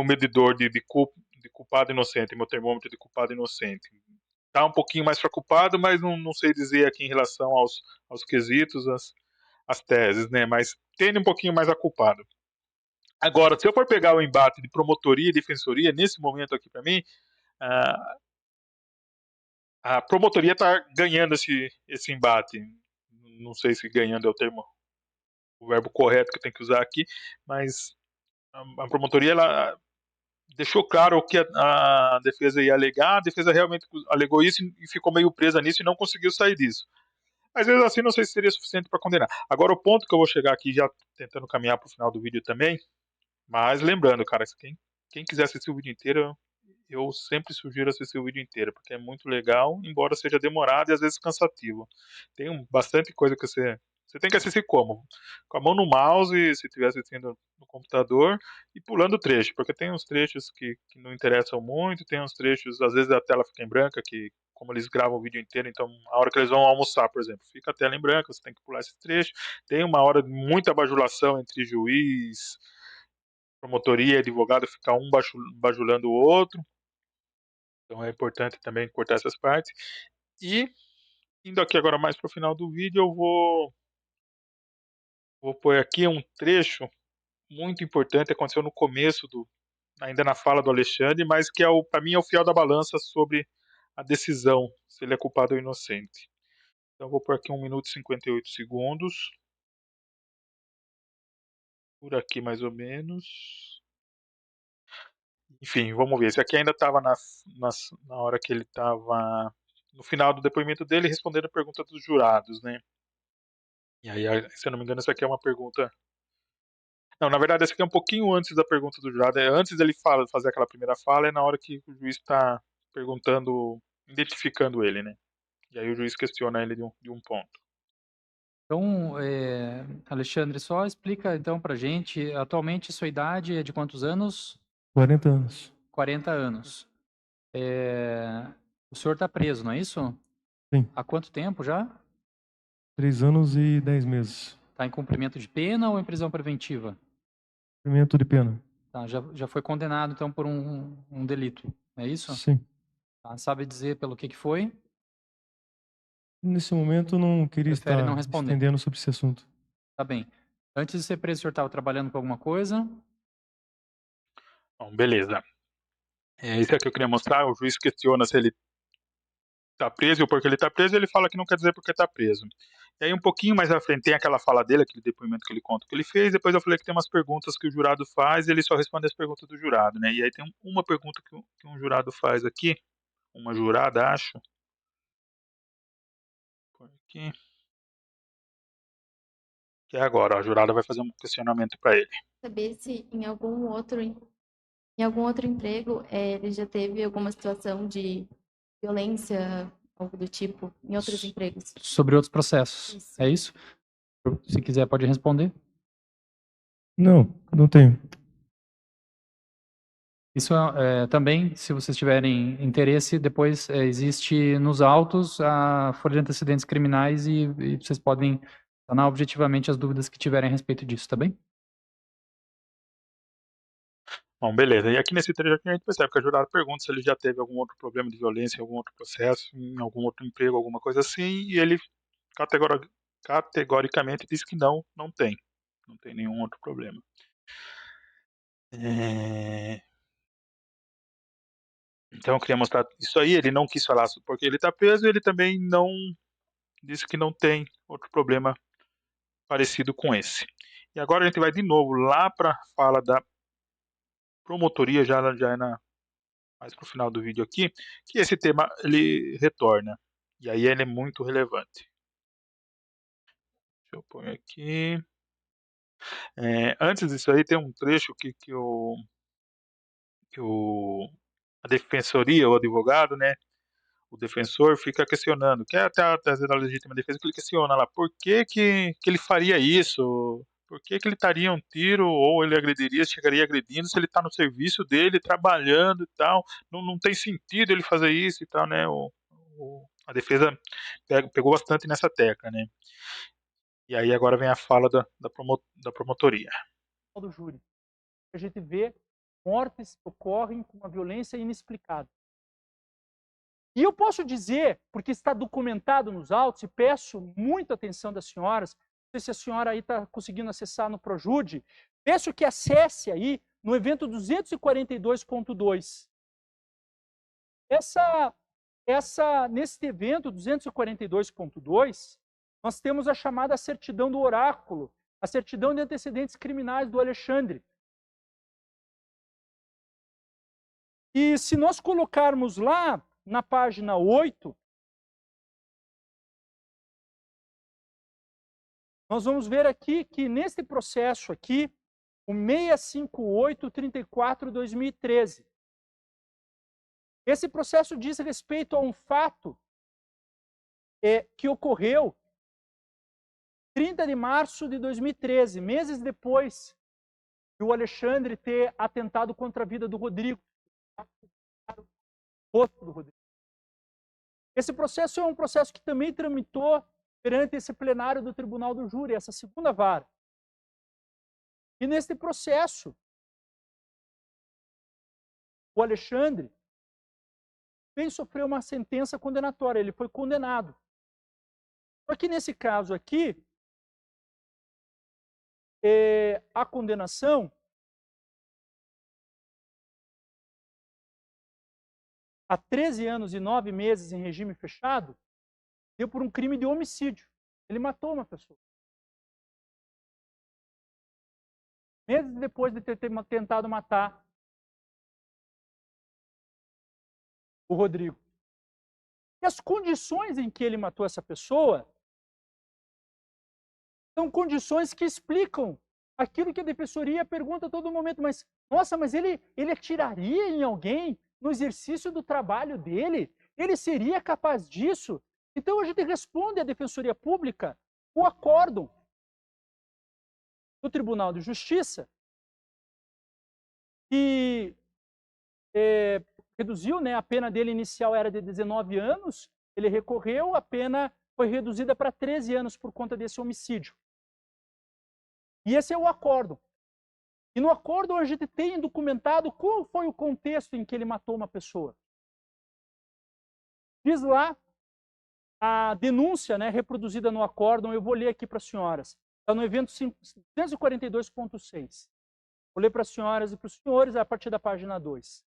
medidor de culpado inocente, meu termômetro de culpado inocente. Está um pouquinho mais para culpado, mas não sei dizer aqui em relação aos quesitos, as teses, né? Mas tende um pouquinho mais a culpado. Agora, se eu for pegar o embate de promotoria e defensoria, nesse momento aqui para mim, a promotoria está ganhando esse embate. Não sei se ganhando é o verbo correto que eu tenho que usar aqui, mas a promotoria ela deixou claro o que a defesa ia alegar, a defesa realmente alegou isso e ficou meio presa nisso e não conseguiu sair disso. Às vezes assim não sei se seria suficiente para condenar. Agora o ponto que eu vou chegar aqui, já tentando caminhar para o final do vídeo também, mas lembrando, cara, quem quiser assistir o vídeo inteiro, eu sempre sugiro assistir o vídeo inteiro, porque é muito legal, embora seja demorado e às vezes cansativo. Tem bastante coisa que você tem que assistir como? Com a mão no mouse, se estiver assistindo no computador, e pulando trecho, porque tem uns trechos que não interessam muito, tem uns trechos, às vezes a tela fica em branca, que como eles gravam o vídeo inteiro, então a hora que eles vão almoçar, por exemplo, fica a tela em branca, você tem que pular esse trecho. Tem uma hora de muita bajulação entre juiz, promotoria e advogado, ficar um bajulando o outro. Então é importante também cortar essas partes. E, indo aqui agora mais para o final do vídeo, eu vou pôr aqui um trecho muito importante, aconteceu no começo, ainda na fala do Alexandre, mas que para mim é o fiel da balança sobre a decisão, se ele é culpado ou inocente. Então eu vou pôr aqui 1 minuto e 58 segundos. Por aqui mais ou menos. Enfim, vamos ver. Esse aqui ainda estava na hora que ele estava no final do depoimento dele, respondendo a pergunta dos jurados, né? E aí, se eu não me engano, essa aqui é uma pergunta Não, na verdade, essa aqui é um pouquinho antes da pergunta do jurado. É antes dele fazer aquela primeira fala, é na hora que o juiz está perguntando, identificando ele, né? E aí o juiz questiona ele de um ponto. Então, Alexandre, só explica então pra gente, atualmente sua idade é de quantos anos? 40 anos. 40 anos. O senhor está preso, não é isso? Sim. Há quanto tempo já? 3 anos e 10 meses. Está em cumprimento de pena ou em prisão preventiva? Cumprimento de pena. Tá, já foi condenado então por um delito, é isso? Sim. Tá, sabe dizer pelo que foi? Nesse momento, não queria Prefere estar não responder. estendendo sobre esse assunto. Tá bem. Antes de ser preso, o senhor estava trabalhando com alguma coisa? Bom, beleza. Isso aqui eu queria mostrar. O juiz questiona se ele está preso e o porquê ele está preso. Ele fala que não quer dizer porque está preso. E aí, um pouquinho mais à frente, tem aquela fala dele, aquele depoimento que ele conta que ele fez. Depois eu falei que tem umas perguntas que o jurado faz e ele só responde as perguntas do jurado, né? E aí tem uma pergunta que um jurado faz aqui, uma jurada, acho. Por aqui. Que é agora, a jurada vai fazer um questionamento para ele. Saber se em algum outro emprego ele já teve alguma situação de violência, algo do tipo, em outros empregos. Sobre outros processos, Isso. é isso? Se quiser, pode responder. Não, não tenho. Isso também, se vocês tiverem interesse, depois existe nos autos a folha de antecedentes criminais e vocês podem sanar objetivamente as dúvidas que tiverem a respeito disso, tá bem? Bom, beleza. E aqui nesse trecho aqui a gente percebe que a jurada pergunta se ele já teve algum outro problema de violência em algum outro processo, em algum outro emprego, alguma coisa assim, e ele categoricamente diz que não tem. Não tem nenhum outro problema. Então eu queria mostrar isso aí, ele não quis falar porque ele está preso, e ele também não disse que não tem outro problema parecido com esse. E agora a gente vai de novo lá para a fala da promotoria, já é mais para o final do vídeo aqui, que esse tema ele retorna. E aí ele é muito relevante. Deixa eu pôr aqui. Antes disso aí tem um trecho que a defensoria, o advogado, né, o defensor fica questionando, que é até a tese da legítima defesa, que ele questiona lá, por que ele faria isso? Por que ele daria um tiro ou ele agrediria, chegaria agredindo se ele está no serviço dele, trabalhando e tal? Não tem sentido ele fazer isso e tal, né? A defesa pegou bastante nessa tecla, né? E aí agora vem a fala da promotoria. Do júri. A gente vê mortes que ocorrem com uma violência inexplicável. E eu posso dizer, porque está documentado nos autos, e peço muita atenção das senhoras, não sei se a senhora aí está conseguindo acessar no Projude, peço que acesse aí no evento 242.2. Nesse evento 242.2, nós temos a chamada certidão do oráculo, a certidão de antecedentes criminais do Alexandre. E se nós colocarmos lá na página 8, nós vamos ver aqui que nesse processo aqui, o 658-34-2013, esse processo diz respeito a um fato que ocorreu 30 de março de 2013, meses depois de o Alexandre ter atentado contra a vida do Rodrigo. Esse processo é um processo que também tramitou perante esse plenário do Tribunal do Júri, essa segunda vara. E nesse processo, o Alexandre veio sofrer uma sentença condenatória, ele foi condenado. Só que nesse caso aqui, a condenação a 13 anos e 9 meses em regime fechado, deu por um crime de homicídio. Ele matou uma pessoa. Meses depois de ter tentado matar o Rodrigo. E as condições em que ele matou essa pessoa são condições que explicam aquilo que a defensoria pergunta a todo momento, mas, nossa, mas ele atiraria em alguém no exercício do trabalho dele? Ele seria capaz disso? Então a gente responde à Defensoria Pública o acórdão do Tribunal de Justiça, que reduziu, né, a pena dele inicial era de 19 anos, ele recorreu, a pena foi reduzida para 13 anos por conta desse homicídio. E esse é o acórdão. E no acórdão a gente tem documentado qual foi o contexto em que ele matou uma pessoa. Diz lá a denúncia, né, reproduzida no acórdão, eu vou ler aqui para as senhoras. Está no evento 242.6. Vou ler para as senhoras e para os senhores a partir da página 2.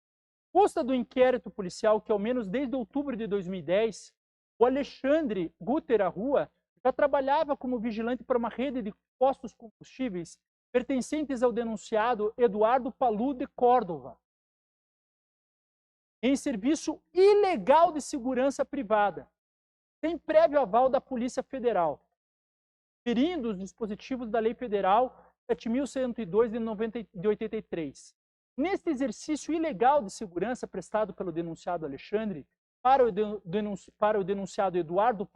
Consta do inquérito policial que, ao menos desde outubro de 2010, o Alexandre Guter Arrua já trabalhava como vigilante para uma rede de postos combustíveis pertencentes ao denunciado Eduardo Palu de Córdova, em serviço ilegal de segurança privada, sem prévio aval da Polícia Federal, ferindo os dispositivos da Lei Federal 7.102 de 83. Neste exercício ilegal de segurança prestado pelo denunciado Alexandre para o denunciado Eduardo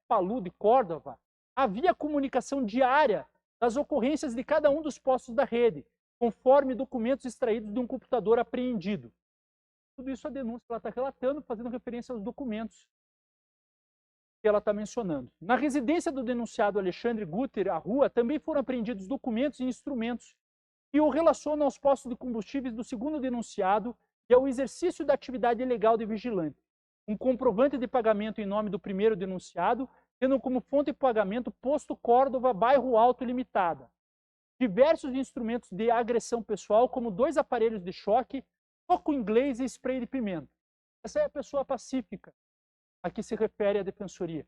Palu de Córdova, havia comunicação diária das ocorrências de cada um dos postos da rede, conforme documentos extraídos de um computador apreendido. Tudo isso a denúncia ela está relatando, fazendo referência aos documentos que ela está mencionando. Na residência do denunciado Alexandre Guter Arrua também foram apreendidos documentos e instrumentos que o relacionam aos postos de combustíveis do segundo denunciado e ao exercício da atividade ilegal de vigilante. Um comprovante de pagamento em nome do primeiro denunciado, tendo como fonte de pagamento Posto Córdova, Bairro Alto Limitada. Diversos instrumentos de agressão pessoal, como 2 aparelhos de choque, soco inglês e spray de pimenta. Essa é a pessoa pacífica a que se refere a defensoria.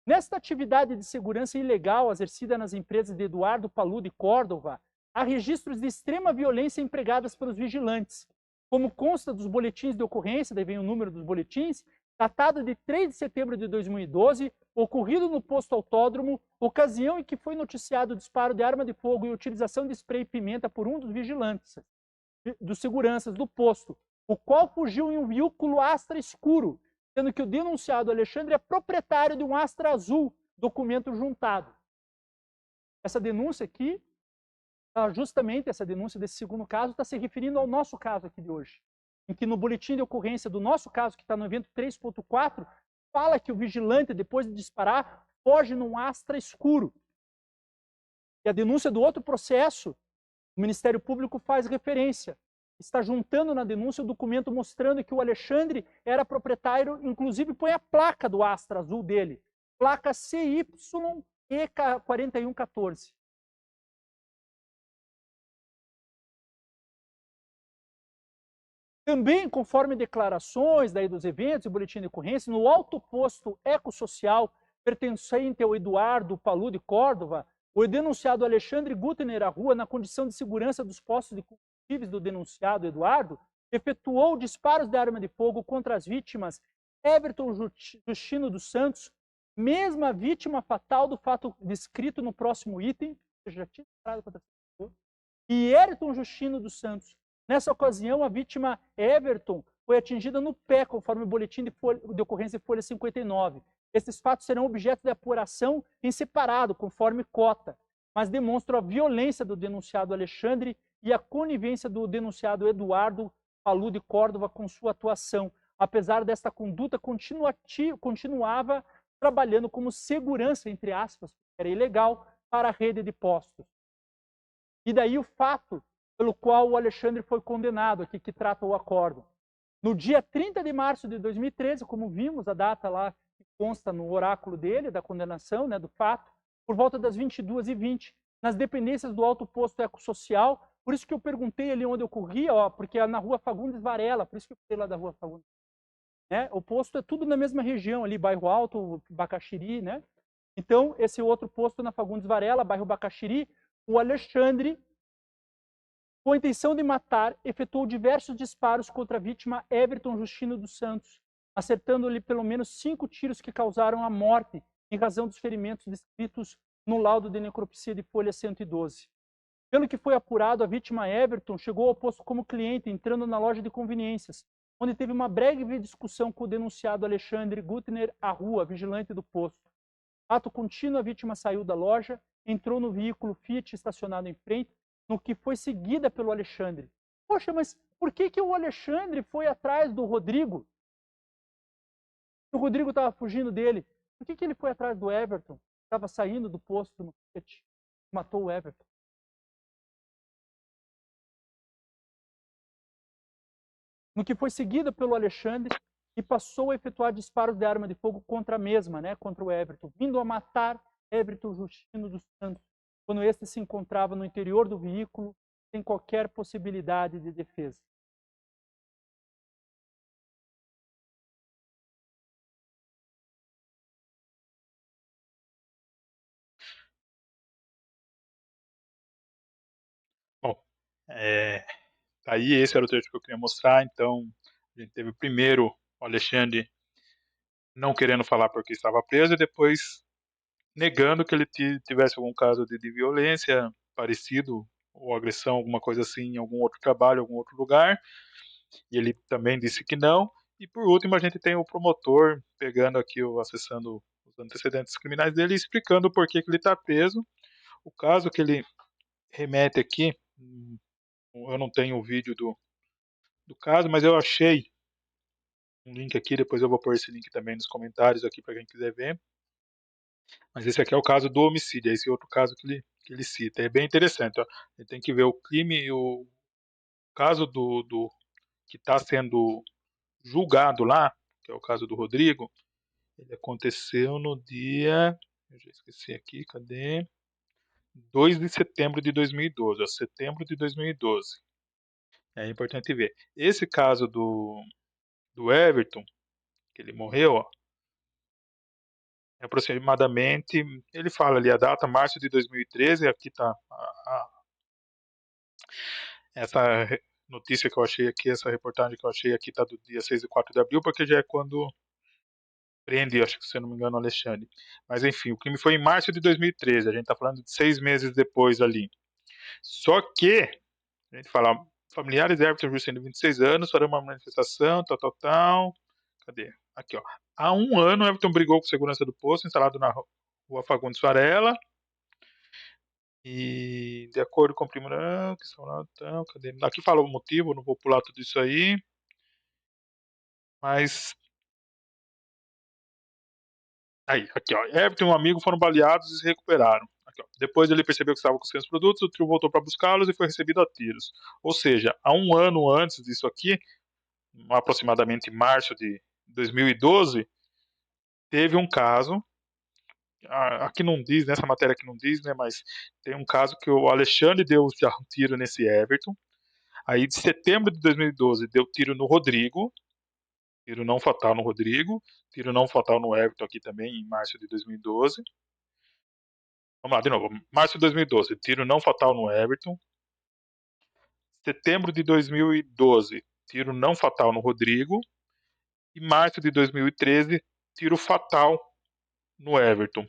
Nesta atividade de segurança ilegal exercida nas empresas de Eduardo Palu de Córdova, há registros de extrema violência empregadas pelos vigilantes, como consta dos boletins de ocorrência, daí vem o número dos boletins, datado de 3 de setembro de 2012, ocorrido no posto autódromo, ocasião em que foi noticiado o disparo de arma de fogo e utilização de spray e pimenta por um dos vigilantes, dos seguranças do posto, o qual fugiu em um veículo Astra escuro, sendo que o denunciado Alexandre é proprietário de um Astra azul, documento juntado. Essa denúncia aqui, justamente essa denúncia desse segundo caso, está se referindo ao nosso caso aqui de hoje, em que no boletim de ocorrência do nosso caso, que está no evento 3.4, fala que o vigilante, depois de disparar, foge num Astra escuro. E a denúncia do outro processo, o Ministério Público faz referência. Está juntando na denúncia o documento mostrando que o Alexandre era proprietário, inclusive põe a placa do Astra azul dele, placa CYE4114. Também, conforme declarações daí dos eventos e boletim de ocorrência, no alto posto ecossocial pertencente ao Eduardo Palu de Córdova, o denunciado Alexandre Guter Arrua, na condição de segurança dos postos de combustíveis do denunciado Eduardo, efetuou disparos de arma de fogo contra as vítimas Everton Justino dos Santos, mesma vítima fatal do fato descrito no próximo item, já tinha disparado contra e Everton Justino dos Santos. Nessa ocasião, a vítima Everton foi atingida no pé, conforme o boletim de ocorrência de folha 59. Esses fatos serão objeto de apuração em separado, conforme cota, mas demonstram a violência do denunciado Alexandre e a conivência do denunciado Eduardo Palu de Córdova com sua atuação. Apesar desta conduta, continuava trabalhando como segurança, entre aspas, que era ilegal, para a rede de postos. E daí o fato pelo qual o Alexandre foi condenado, aqui que trata o acórdão. No dia 30 de março de 2013, como vimos, a data lá que consta no oráculo dele, da condenação, né, do fato, por volta das 22h20, nas dependências do alto posto ecossocial, por isso que eu perguntei ali onde ocorria, porque é na rua Fagundes Varela, por isso que eu falei lá da rua Fagundes. Né? O posto é tudo na mesma região ali, bairro Alto, Bacaxiri, né? Então, esse outro posto na Fagundes Varela, bairro Bacaxiri, o Alexandre, com a intenção de matar, efetuou diversos disparos contra a vítima Everton Justino dos Santos, acertando-lhe pelo menos 5 tiros que causaram a morte, em razão dos ferimentos descritos no laudo de necropsia de folha 112. Pelo que foi apurado, a vítima Everton chegou ao posto como cliente, entrando na loja de conveniências, onde teve uma breve discussão com o denunciado Alexandre Gutner Arrua, vigilante do posto. Ato contínuo, a vítima saiu da loja, entrou no veículo Fiat estacionado em frente, no que foi seguida pelo Alexandre. Poxa, mas por que o Alexandre foi atrás do Rodrigo? O Rodrigo estava fugindo dele. Por que ele foi atrás do Everton? Estava saindo do posto no Fiat. Matou o Everton. No que foi seguida pelo Alexandre e passou a efetuar disparos de arma de fogo contra a mesma, contra o Everton, vindo a matar Everton Justino dos Santos, quando este se encontrava no interior do veículo, sem qualquer possibilidade de defesa. Bom, aí esse era o trecho que eu queria mostrar. Então, a gente teve primeiro o Alexandre não querendo falar porque estava preso e depois negando que ele tivesse algum caso de violência parecido ou agressão, alguma coisa assim, em algum outro trabalho, algum outro lugar. E ele também disse que não. E por último, a gente tem o promotor pegando aqui, acessando os antecedentes criminais dele e explicando por que ele está preso. O caso que ele remete aqui, eu não tenho o vídeo do caso, mas eu achei um link aqui, depois eu vou pôr esse link também nos comentários aqui para quem quiser ver. Mas esse aqui é o caso do homicídio, esse outro caso que ele cita. É bem interessante. Ó. Ele tem que ver o crime, o caso do que está sendo julgado lá, que é o caso do Rodrigo. Ele aconteceu no dia. Eu já esqueci aqui, cadê? 2 de setembro de 2012. Ó, setembro de 2012. É importante ver. Esse caso do Everton, que ele morreu, ó, é aproximadamente. Ele fala ali a data, março de 2013. Aqui está essa notícia que eu achei aqui, essa reportagem que eu achei aqui está do dia 6 e 4 de abril, porque já é quando prende, acho que se eu não me engano, o Alexandre. Mas enfim, o crime foi em março de 2013, a gente está falando de 6 meses depois ali. Só que, a gente fala, familiares de Everton Juscelino, de 26 anos, farão uma manifestação, tal. Cadê? Aqui, ó. Há um ano, Everton brigou com segurança do posto, instalado na rua Fagundes Varela, e de acordo com o primo, que são lá, cadê? Aqui fala o motivo, não vou pular tudo isso aí, mas aí, aqui ó, Everton e um amigo foram baleados e se recuperaram. Aqui, ó. Depois ele percebeu que estava com os produtos, o trio voltou para buscá-los e foi recebido a tiros. Ou seja, há um ano antes disso aqui, aproximadamente em março de 2012, teve um caso, aqui não diz, nessa matéria aqui não diz, né, mas tem um caso que o Alexandre deu já um tiro nesse Everton. Aí de setembro de 2012 deu tiro no Rodrigo, tiro não fatal no Rodrigo, tiro não fatal no Everton aqui também em março de 2012. Vamos lá, de novo. Março de 2012, tiro não fatal no Everton. Setembro de 2012, tiro não fatal no Rodrigo. E março de 2013, tiro fatal no Everton.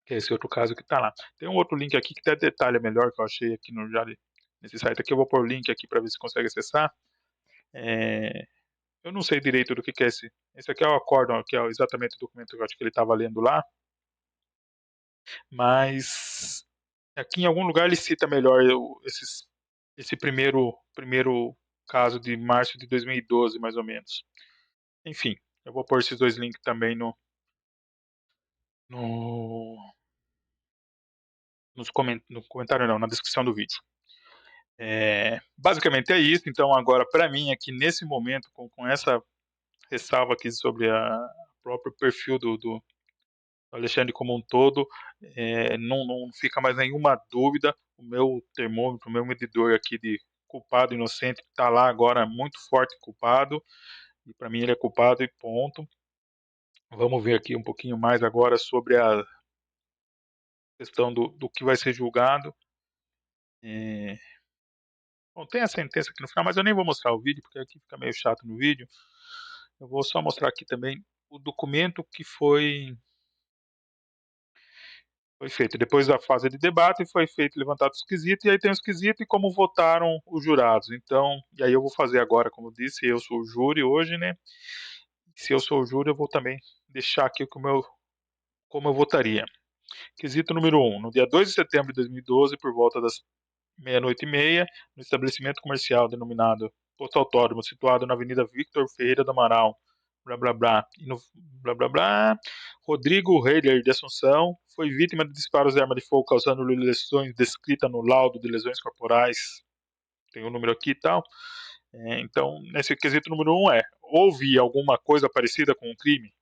Que é esse outro caso que está lá. Tem um outro link aqui que até detalha melhor, que eu achei aqui no já nesse site aqui. Eu vou pôr o link aqui para ver se consegue acessar. Eu não sei direito do que é esse. Esse aqui é o acórdão, que é exatamente o documento que eu acho que ele estava lendo lá. Mas aqui em algum lugar ele cita melhor esse primeiro caso de março de 2012, mais ou menos. Enfim, eu vou pôr esses dois links também no, no comentário, não, na descrição do vídeo. Basicamente é isso. Então agora, para mim, aqui nesse momento, com essa ressalva aqui sobre o próprio perfil do Alexandre como um todo, não fica mais nenhuma dúvida. O meu termômetro, o meu medidor aqui de culpado, inocente, está lá agora muito forte culpado. E para mim ele é culpado e ponto. Vamos ver aqui um pouquinho mais agora sobre a questão do que vai ser julgado. Bom, tem a sentença aqui no final, mas eu nem vou mostrar o vídeo, porque aqui fica meio chato no vídeo. Eu vou só mostrar aqui também o documento que foi Foi feito depois da fase de debate, foi feito levantado os quesitos, e aí tem os quesitos e como votaram os jurados. Então, e aí eu vou fazer agora, como eu disse, eu sou o júri hoje, né? Se eu sou o júri, eu vou também deixar aqui como eu votaria. Quesito número 1. No dia 2 de setembro de 2012, por volta das meia-noite e meia, no estabelecimento comercial denominado Posto Autódromo, situado na Avenida Victor Ferreira do Amaral, blá blá blá, e no blá blá blá, Rodrigo Heiler de Assunção foi vítima de disparos de arma de fogo causando lesões descritas no laudo de lesões corporais. Tem o número aqui e tal. Então, nesse quesito número 1 houve alguma coisa parecida com um crime?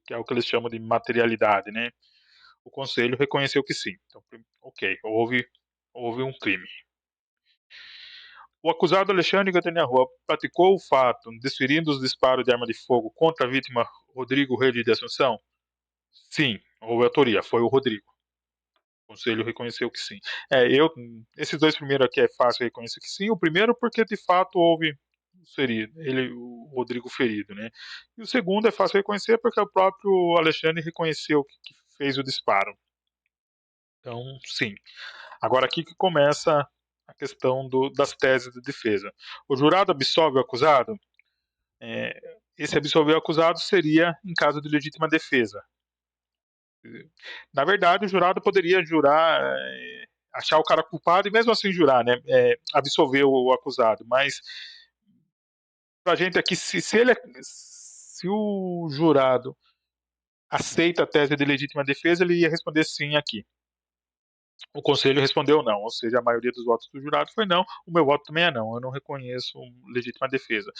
Que é o que eles chamam de materialidade, né? O conselho reconheceu que sim. Então, ok, houve um crime. O acusado Alexandre Gatania Rua praticou o fato, desferindo os disparos de arma de fogo contra a vítima Rodrigo Reis de Assunção? Sim, houve autoria, foi o Rodrigo. O conselho reconheceu que sim. Esses dois primeiros aqui é fácil reconhecer que sim. O primeiro porque de fato houve ferido, o Rodrigo ferido, né? E o segundo é fácil reconhecer porque o próprio Alexandre reconheceu que fez o disparo. Então, sim. Agora aqui que começa a questão das teses de defesa. O jurado absolve o acusado? Esse absolver o acusado seria em caso de legítima defesa. Na verdade, o jurado poderia jurar, achar o cara culpado e mesmo assim jurar, né? Absolver o acusado. Mas pra gente aqui, se o jurado aceita a tese de legítima defesa, ele ia responder sim aqui. O conselho respondeu não, ou seja, a maioria dos votos do jurado foi não. O meu voto também é não, eu não reconheço legítima defesa.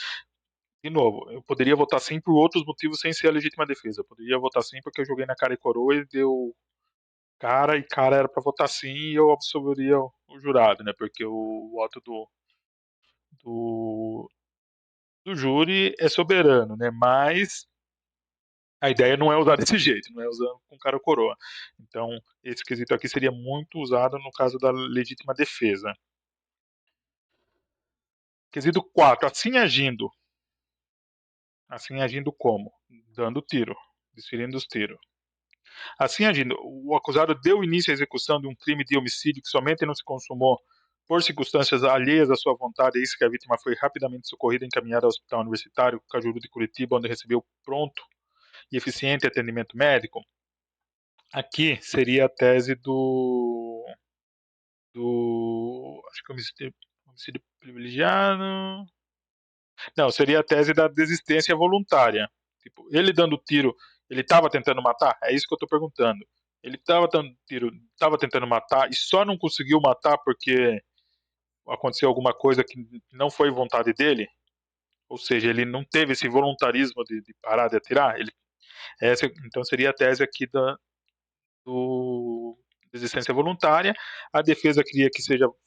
De novo, eu poderia votar sim por outros motivos sem ser a legítima defesa. Eu poderia votar sim porque eu joguei na cara e coroa e deu cara, e cara era para votar sim e eu absolveria o jurado, né? Porque o voto do, do júri é soberano, né? Mas a ideia não é usar desse jeito, não é usando com cara ou coroa. Então, esse quesito aqui seria muito usado no caso da legítima defesa. Quesito 4. Assim agindo como? Dando tiro, desferindo os tiros. Assim agindo, o acusado deu início à execução de um crime de homicídio que somente não se consumou por circunstâncias alheias à sua vontade, é isso que a vítima foi rapidamente socorrida e encaminhada ao Hospital Universitário Cajuru de Curitiba, onde recebeu pronto e eficiente atendimento médico. Aqui seria a tese acho que homicídio privilegiado. Não, seria a tese da desistência voluntária. Tipo, ele dando tiro, ele estava tentando matar? É isso que eu estou perguntando. Ele estava dando tiro, estava tentando matar e só não conseguiu matar porque aconteceu alguma coisa que não foi vontade dele? Ou seja, ele não teve esse voluntarismo de parar de atirar? Então seria a tese aqui do desistência voluntária. A defesa queria que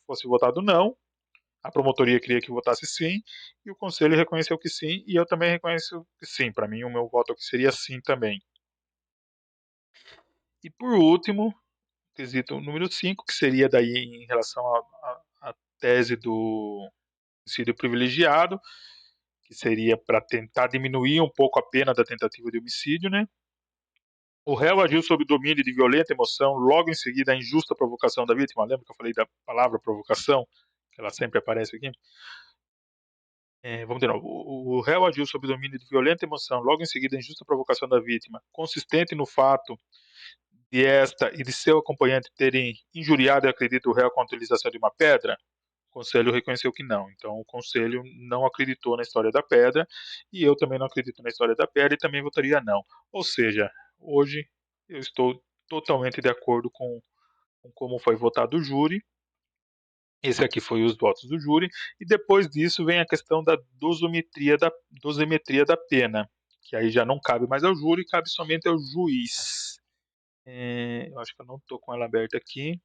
fosse votado não, a promotoria queria que votasse sim, e o conselho reconheceu que sim, e eu também reconheço que sim. Para mim, o meu voto aqui seria sim também. E por último, quesito número 5, que seria daí em relação à tese do homicídio privilegiado, que seria para tentar diminuir um pouco a pena da tentativa de homicídio, né? O réu agiu sob domínio de violenta emoção, logo em seguida a injusta provocação da vítima. Lembra que eu falei da palavra provocação? Que ela sempre aparece aqui? Vamos de novo. O réu agiu sob domínio de violenta emoção, logo em seguida a injusta provocação da vítima, consistente no fato de esta e de seu acompanhante terem injuriado e acredita o réu com a utilização de uma pedra? O conselho reconheceu que não. Então, o conselho não acreditou na história da pedra e eu também não acredito na história da pedra e também votaria não. Ou seja, hoje eu estou totalmente de acordo com como foi votado o júri. Esse aqui foi os votos do júri. E depois disso vem a questão da dosimetria da pena, que aí já não cabe mais ao júri, cabe somente ao juiz. Eu acho que eu não estou com ela aberta aqui.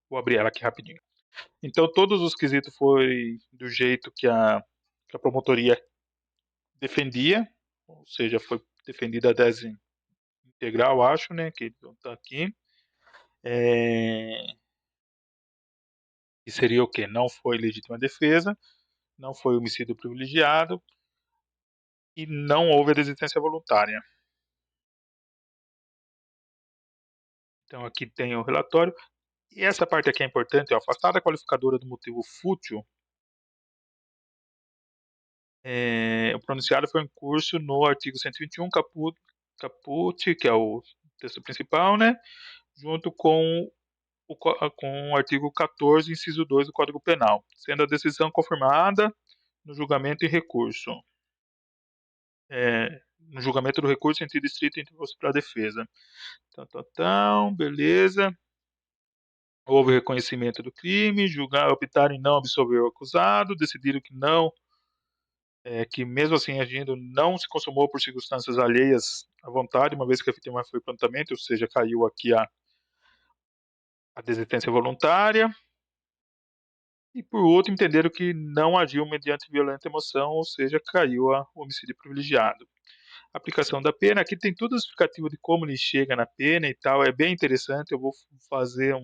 Vou abrir ela aqui rapidinho. Então, todos os quesitos foi do jeito que a promotoria defendia, ou seja, foi defendida a tese integral, acho, né, que está aqui. E seria o quê? Não foi legítima defesa, não foi homicídio privilegiado e não houve a desistência voluntária. Então aqui tem o relatório. E essa parte aqui é importante, ó, afastada a qualificadora do motivo fútil, o pronunciado foi em curso no artigo 121, caput, que é o texto principal, né? Junto com o artigo 14, inciso 2 do Código Penal, sendo a decisão confirmada no julgamento e recurso. No julgamento do recurso em sentido estrito entre você para a defesa. Então, beleza. Houve reconhecimento do crime, optaram em não absolver o acusado, decidiram que não, que mesmo assim agindo não se consumou por circunstâncias alheias à vontade, uma vez que a vítima foi prontamente, ou seja, caiu aqui a desistência voluntária. E por último, entenderam que não agiu mediante violenta emoção, ou seja, caiu o homicídio privilegiado. Aplicação da pena, aqui tem tudo explicativo de como ele chega na pena e tal, é bem interessante, eu vou fazer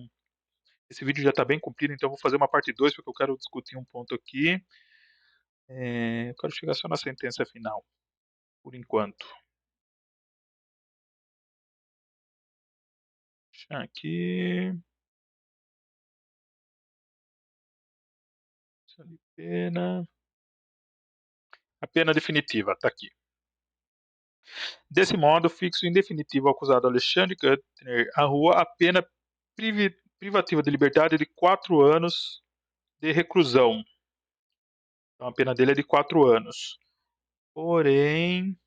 esse vídeo já está bem comprido, então eu vou fazer uma parte 2, porque eu quero discutir um ponto aqui. Eu quero chegar só na sentença final, por enquanto. Deixa aqui. Pena. A pena definitiva, está aqui. Desse modo, fixo em definitivo ao acusado Alexandre Kuttner à rua a pena privativa de liberdade de 4 anos de reclusão. Então, a pena dele é de 4 anos. Porém,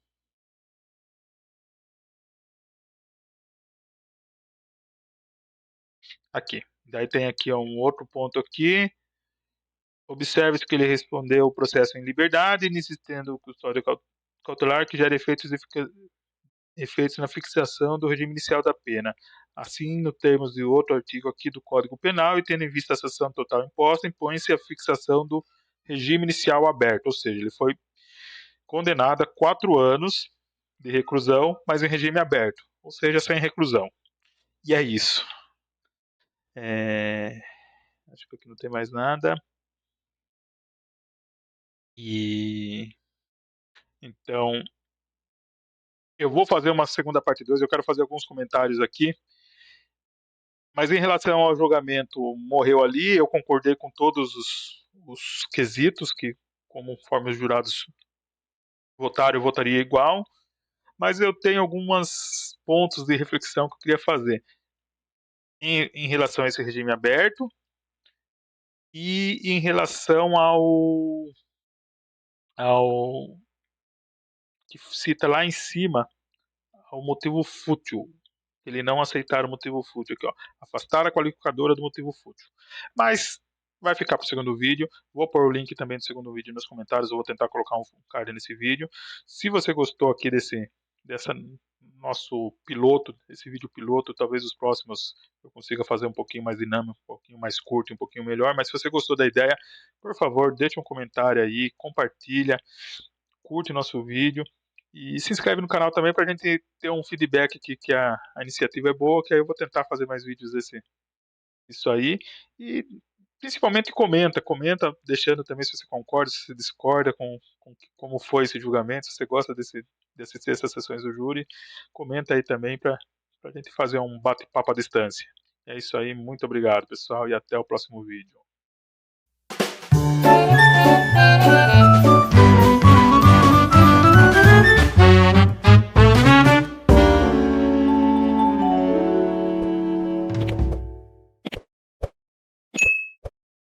aqui. Daí tem aqui um outro ponto aqui. Observe-se que ele respondeu o processo em liberdade, inexistendo custódia cautelar que gera efeitos na fixação do regime inicial da pena. Assim, no termos de outro artigo aqui do Código Penal, e tendo em vista a sanção total imposta, impõe-se a fixação do regime inicial aberto, ou seja, ele foi condenado a 4 anos de reclusão, mas em regime aberto, ou seja, sem reclusão. E é isso. Acho que aqui não tem mais nada. E então, eu vou fazer uma segunda parte 2, eu quero fazer alguns comentários aqui. Mas em relação ao julgamento, morreu ali, eu concordei com todos os quesitos, que conforme os jurados votaram, eu votaria igual. Mas eu tenho alguns pontos de reflexão que eu queria fazer. Em relação a esse regime aberto e em relação ao que cita lá em cima, ao motivo fútil. Ele não aceitar o motivo fútil aqui, ó. Afastar a qualificadora do motivo fútil. Mas vai ficar para o segundo vídeo. Vou pôr o link também do segundo vídeo nos comentários. Eu vou tentar colocar um card nesse vídeo. Se você gostou aqui desse nosso piloto, esse vídeo piloto, talvez os próximos eu consiga fazer um pouquinho mais dinâmico, um pouquinho mais curto, um pouquinho melhor. Mas se você gostou da ideia, por favor, deixe um comentário aí, compartilha, curte o nosso vídeo. E se inscreve no canal também para a gente ter um feedback que a iniciativa é boa, que aí eu vou tentar fazer mais vídeos disso aí. E principalmente comenta deixando também se você concorda, se você discorda com como foi esse julgamento, se você gosta de assistir essas sessões do júri, comenta aí também para a gente fazer um bate-papo à distância. É isso aí, muito obrigado pessoal e até o próximo vídeo.